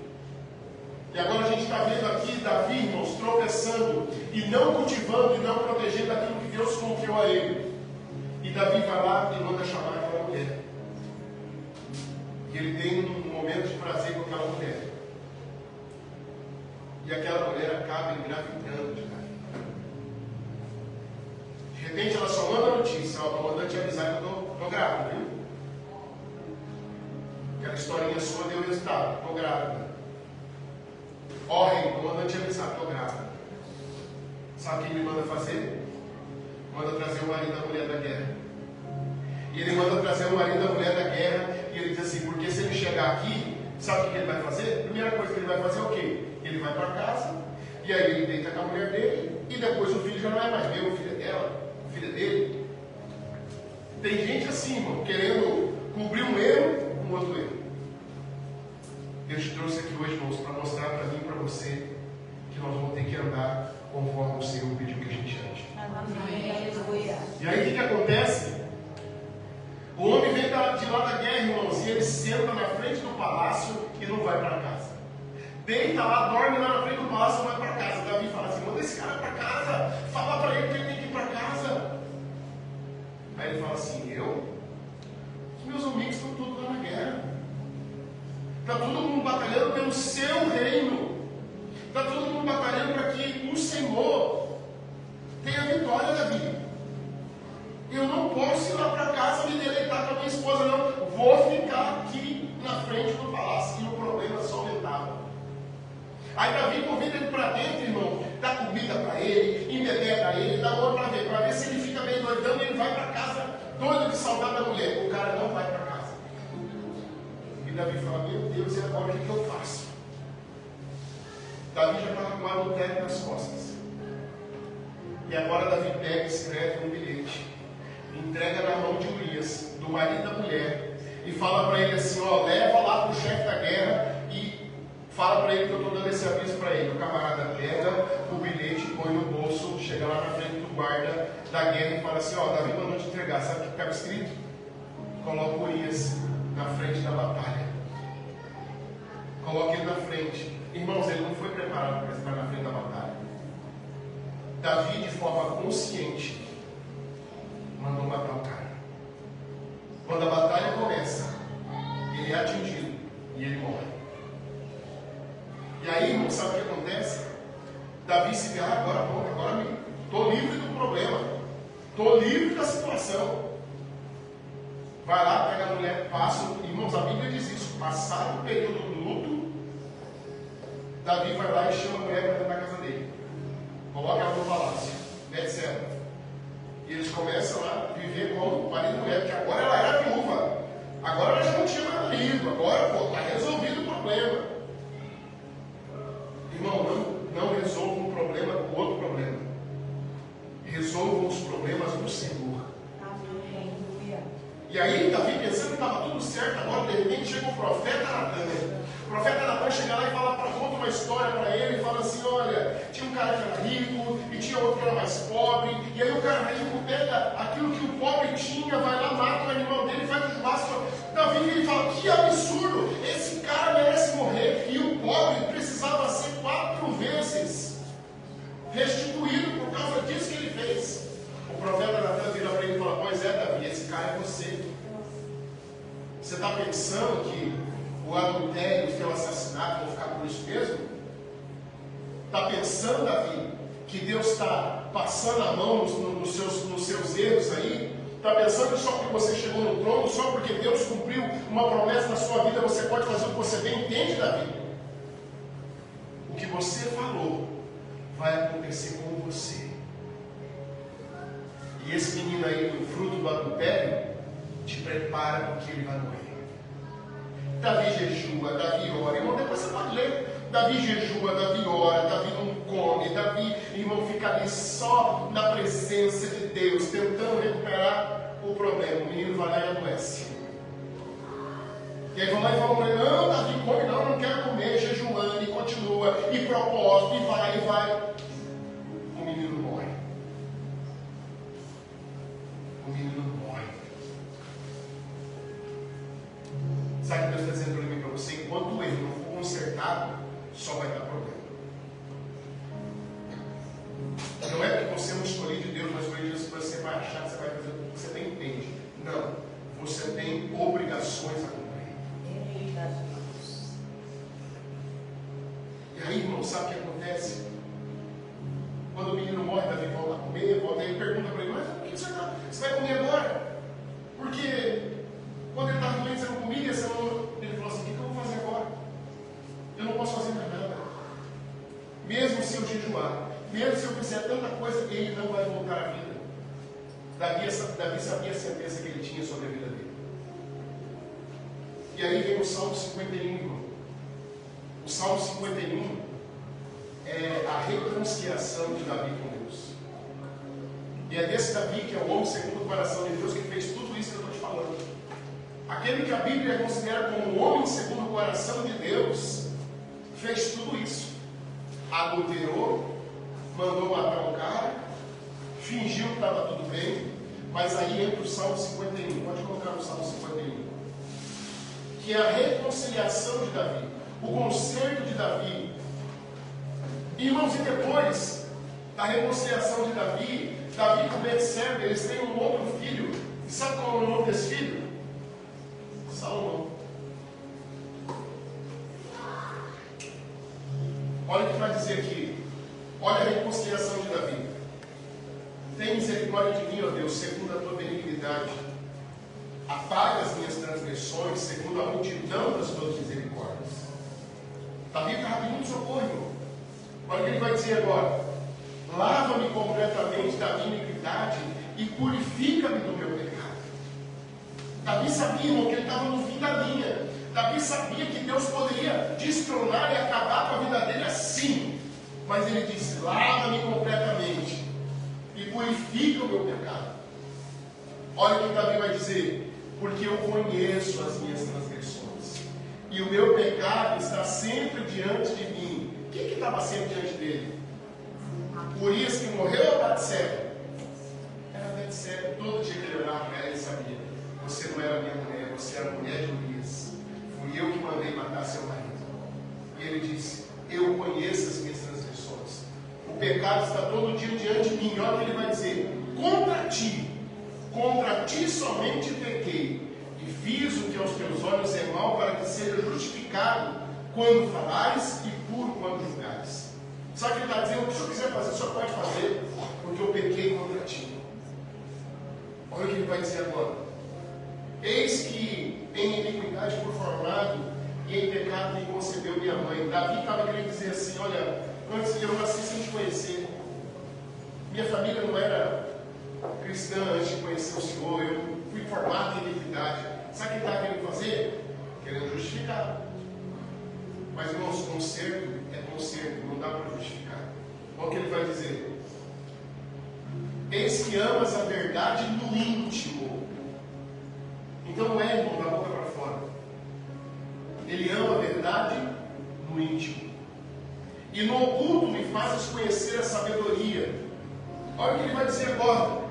E agora a gente está vendo aqui Davi, irmãos, tropeçando e não cultivando e não protegendo aquilo que Deus confiou a ele. E Davi vai lá e manda chamar aquela mulher. E ele tem um momento de prazer com aquela mulher. E aquela mulher acaba engravidando de Davi. De repente ela só manda a notícia: ó, estou mandando te avisar que eu estou grávida, viu? Aquela historinha sua deu resultado, estou grávida. Ó rei, estou mandando te avisar, estou grávida. Sabe o que ele manda fazer? Manda trazer o marido da mulher da guerra. E ele manda trazer o marido da mulher da guerra. E ele diz assim: porque se ele chegar aqui, sabe o que ele vai fazer? A primeira coisa que ele vai fazer é o quê? Ele vai para casa, e aí ele deita com a mulher dele, e depois o filho já não é mais meu, o filho é dela, o filho é dele. Tem gente assim, irmão, querendo cobrir um erro com outro erro. Eu te trouxe aqui hoje, irmãos, para mostrar para mim e para você que nós vamos ter que andar conforme o Senhor pediu que a gente ande. E aí o que acontece? O homem vem de lá da guerra, irmãos, e ele senta na frente do palácio e não vai para casa. Deita lá, dorme lá na frente do palácio e não vai para casa. Davi fala assim: manda esse cara para casa, fala para ele que ele tem que ir para casa. Aí ele fala assim: os meus amigos estão todos lá na guerra. Está todo mundo batalhando pelo seu reino. Está todo mundo batalhando para que o Senhor tenha vitória, Davi. Eu não posso ir lá para casa me deleitar com a minha esposa, não. Vou ficar aqui na frente do palácio. E o problema só aumentava. Aí Davi convida ele para dentro, irmão, dá comida para ele, embebeda ele, dá ouro para ver se ele fica meio doidão e ele vai para casa doido de saudade da mulher. O cara não vai para casa. E Davi fala: meu Deus, e agora o que eu faço? Davi já estava com o adultério nas costas. E agora Davi pega e escreve um bilhete, entrega na mão de Urias, do marido da mulher, e fala para ele assim: ó, leva lá para o chefe da guerra e fala para ele que eu estou dando esse aviso para ele. O camarada pega o bilhete, põe no bolso, chega lá na frente do guarda da guerra e fala assim: ó, Davi mandou te entregar, sabe o que estava escrito? Coloca Urias na frente da batalha. Coloca ele na frente. Irmãos, ele não foi preparado para estar na frente da batalha. Davi, de forma consciente, mandou matar o cara. Quando a batalha começa, ele é atingido e ele morre. E aí, irmão, sabe o que acontece? Davi se vê: agora estou livre do problema, estou livre da situação. Vai lá, pega a mulher, passa. Irmãos, a Bíblia diz isso: passado o período do luto, Davi vai lá e chama a mulher para dentro da casa dele, coloca ela no palácio, etc. E eles começam a viver como marido e mulher, porque agora ela era viúva, agora ela já não tinha mais marido, agora está resolvido o problema. Irmão, não resolva um problema com outro problema. Resolva os problemas do Senhor. E aí, Davi pensando que estava tudo certo, agora de repente chega o profeta Natan. O profeta Natan chega lá e conta uma história para ele e fala assim: olha, tinha um cara que era rico e tinha outro que era mais pobre. E aí o cara rico pega aquilo que o pobre tinha, vai lá, mata o animal dele, faz um churrasco. Davi ele fala: que absurdo, esse cara merece morrer. E o pobre precisava ser 4 vezes restituído por causa disso que ele fez. O profeta Natan vira para ele e fala: pois é, Davi, esse cara é você. Você está pensando que o adultério e o teu assassinato vão ficar por isso mesmo? Está pensando, Davi, que Deus está passando a mão nos seus erros aí? Está pensando que só porque você chegou no trono, só porque Deus cumpriu uma promessa na sua vida, você pode fazer o que você bem entende, Davi? O que você falou vai acontecer com você. E esse menino aí, o fruto do adultério, te prepara porque ele vai morrer. Davi jejua, Davi ora. Irmão, depois você pode ler. Davi jejua, Davi ora, Davi não come, Davi, irmão, fica ali só na presença de Deus, tentando recuperar o problema. O menino vai lá e adoece. E aí vão lá e falam para ele, não, Davi come, não quero comer, jejuando, e continua, e propósito, e vai. O menino morre. O menino morre. Sabe o que Deus está dizendo para mim e para você? Enquanto o erro não for consertado, só vai dar problema. Não é que você é um escolhido de Deus, mas por isso você vai achar que você vai fazer o que você bem entende. Não. Você tem obrigações a cumprir. E aí, irmão, sabe o que acontece? Quando o menino morre, Davi volta a comer, volta e pergunta para ele, mas o que você vai comer agora? Porque quando ele estava doente, você não comia, ele falou assim, o que eu vou fazer agora? Eu não posso fazer mais nada. Mesmo se eu jejuar, mesmo se eu fizer tanta coisa, ele não vai voltar à vida. Davi sabia a sentença que ele tinha sobre a vida dele. E aí vem o Salmo 51, irmão. O Salmo 51 é a reconciliação de Davi com Deus. E é desse Davi, que é o homem segundo o coração de Deus, que fez tudo isso que eu estou te falando. Aquele que a Bíblia considera como um homem segundo o coração de Deus, fez tudo isso. Adulterou, mandou matar um cara, fingiu que estava tudo bem, mas aí entra o Salmo 51. Pode colocar no Salmo 51. Que é a reconciliação de Davi, o conserto de Davi. Irmãos, e depois da reconciliação de Davi com Betseba, eles têm um outro filho. E sabe qual é o nome desse filho? Salomão. Olha o que vai dizer aqui. Olha a reconciliação de Davi. Tem misericórdia de mim, ó Deus, segundo a tua benignidade. Apaga as minhas transgressões, segundo a multidão das tuas misericórdias. Davi está pedindo socorro, irmão. Olha o que ele vai dizer agora. Lava-me completamente da minha iniquidade e purifica-me do meu pecado. Davi sabia, irmão, que ele estava no fim da linha. Davi sabia que Deus poderia destronar e acabar com a vida dele assim. Mas ele disse, lava-me completamente e purifica o meu pecado. Olha o que Davi vai dizer. Porque eu conheço as minhas transgressões. E o meu pecado está sempre diante de mim. O que estava sempre diante dele? Urias que morreu ou Betseba? Era Betseba. Todo dia que ele olhava para ela, ele sabia. Você não era minha mulher, você era a mulher de Urias. Fui eu que mandei matar seu marido. E ele disse, eu conheço as minhas transgressões. O pecado está todo dia diante de mim. Olha o que ele vai dizer. Contra ti somente pequei, e fiz o que aos teus olhos é mal, para que seja justificado quando falares e puro quando julgares. Sabe o que ele está dizendo? O que o senhor quiser fazer, o senhor pode fazer, porque eu pequei contra ti. Olha o que ele vai dizer agora. Eis que em iniquidade fui formado, e em pecado me concebeu minha mãe. Davi estava querendo dizer assim, olha, antes de eu nascer sem te conhecer, minha família não era cristã antes de conhecer o Senhor, eu fui formado em iniquidade. Sabe o que ele está querendo fazer? Querendo justificar. Mas, irmãos, conserto é conserto, não dá para justificar. Olha o que ele vai dizer. Eis que amas a verdade no íntimo. Então não é, irmão, da boca para fora. Ele ama a verdade no íntimo. E no oculto me fazes conhecer a sabedoria. Olha o que ele vai dizer agora.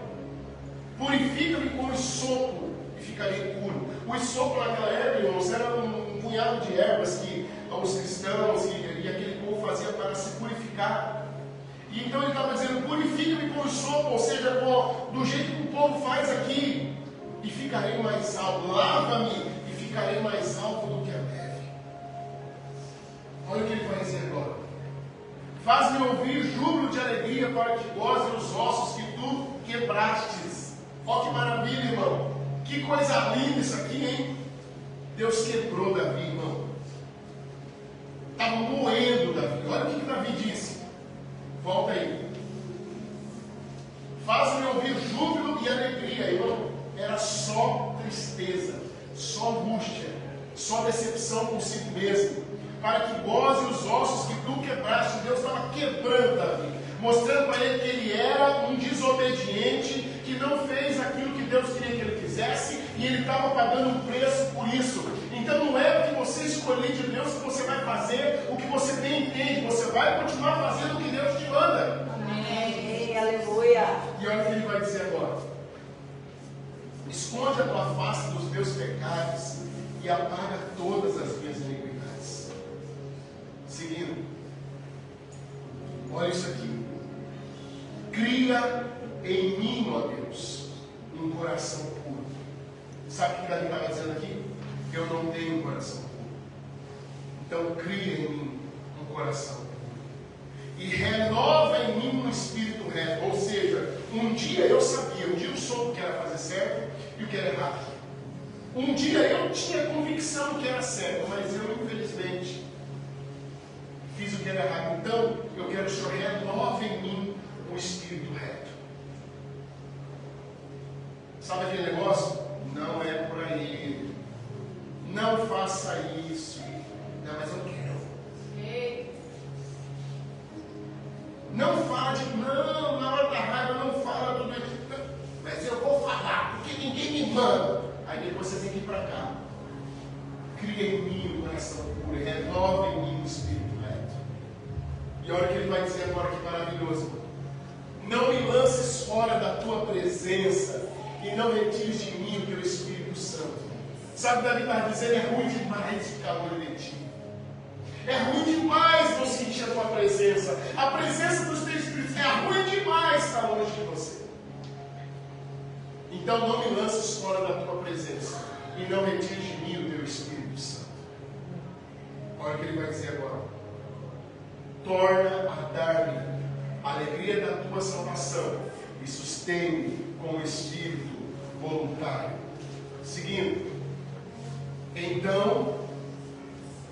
Purifica-me com esopo e ficarei puro. O esopo naquela época, irmãos, era um punhado de ervas que os cristãos e aquele povo fazia para se purificar. E então ele estava dizendo, purifica-me com esopo, ou seja, do jeito que o povo faz aqui, e ficarei mais alto. Lava-me e ficarei mais alto do que a neve. Olha o que ele vai dizer agora. Faz-me ouvir júbilo de alegria, para que gozem os ossos que tu quebrastes. Olha que maravilha, irmão. Que coisa linda isso aqui, hein? Deus quebrou Davi, irmão. Estava moendo Davi. Olha o que Davi disse. Volta aí. Faz-me ouvir júbilo e alegria, irmão. Era só tristeza, só angústia, só decepção consigo mesmo, para que goze os ossos que tu quebraste. Deus estava quebrando Davi, mostrando para ele que ele era um desobediente, que não fez aquilo que Deus queria que ele fizesse, e ele estava pagando um preço por isso. Então não é o que você escolher de Deus que você vai fazer o que você bem entende, você vai continuar fazendo o que Deus te manda. Amém, aleluia. E olha o que ele vai dizer agora: esconde a tua face dos meus pecados e apaga todas as minhas iniquidades. Seguindo, olha isso aqui: cria em mim, ó Deus, um coração puro. Sabe o que Davi estava dizendo aqui? Eu não tenho um coração puro. Então cria em mim um coração puro e renova em mim um espírito reto. Ou seja, um dia eu sabia, um dia eu soube o que era fazer certo e o que era errado. Um dia eu tinha convicção do que era certo, mas eu infelizmente fiz o que era errado. Então eu quero que o Senhor renove em mim um espírito reto. Sabe aquele negócio? Não é por aí. Não faça isso. Não, mas eu quero. Não fala de não, na hora da raiva não fala tudo isso. Mas eu vou falar, porque ninguém me manda. Aí depois você tem que ir para cá. Cria em mim um coração puro, renova em mim um espírito reto. E olha o que ele vai dizer agora, que maravilhoso. Não me lances fora da tua presença e não retires de mim o teu Espírito Santo. Sabe, Davi está dizendo, é ruim demais ficar longe de ti. É ruim demais não sentir a tua presença. A presença dos teus Espíritos é ruim demais estar longe de você. Então não me lances fora da tua presença e não retires de mim o teu Espírito Santo. Olha o que ele vai dizer agora. Torna a dar-me a alegria da tua salvação e sustém-me com o espírito voluntário. Seguindo. Então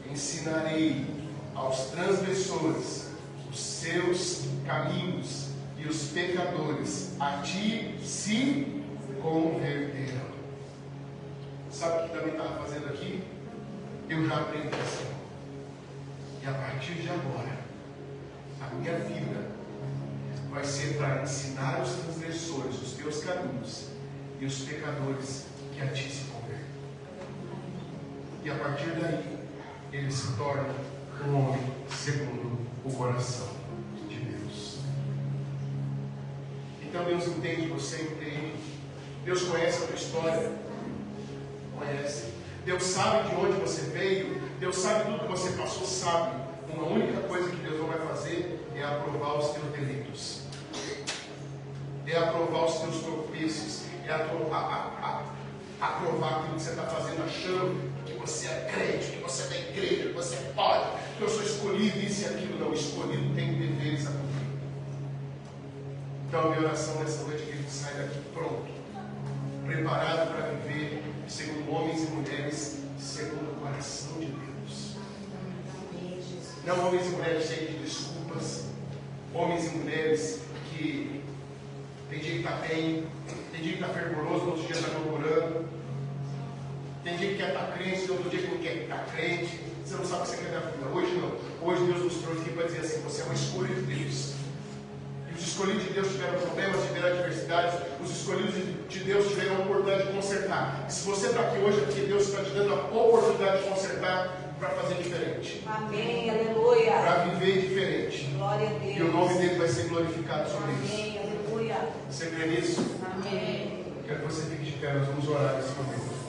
ensinarei aos transgressores os seus caminhos e os pecadores a ti se converterão. Sabe o que também estava fazendo aqui? Eu já aprendi assim. E a partir de agora, a minha vida vai ser para ensinar os transgressores os teus caminhos e os pecadores que a ti se convertem. E a partir daí, ele se torna um homem segundo o coração de Deus. Então Deus entende, você entende. Deus conhece a tua história. Conhece. Deus sabe de onde você veio. Deus sabe tudo que você passou, sabe. Uma única coisa que Deus não vai fazer é aprovar os teus delitos. É aprovar os teus tropeços. É aprovar aquilo que você está fazendo, achando que você é crente, que você é da igreja, que você pode, que eu sou escolhido, isso e aquilo. Não, escolhido tem deveres a cumprir. Então a minha oração nessa noite é que a gente saia daqui pronto, preparado para viver segundo homens e mulheres, segundo o coração de Deus. Não homens e mulheres cheios de desculpas, homens e mulheres que tem dia que está bem, tem dia que está fervoroso, outro dia está murmurando. Tem dia que quer estar crente, outro dia que não quer estar crente. Você não sabe o que você quer da vida. Hoje não. Hoje Deus nos trouxe aqui para dizer assim: você é uma escolha de Deus. E os escolhidos de Deus tiveram problemas, tiveram adversidades. Os escolhidos de Deus tiveram a oportunidade de consertar. E se você está aqui hoje, é porque Deus está te dando a oportunidade de consertar para fazer diferente. Amém, aleluia. Para viver diferente. Glória a Deus. E o nome dele vai ser glorificado sobre isso. Amém, aleluia. Você crê nisso? Amém. Quero que você fique de pé, nós vamos orar nesse momento.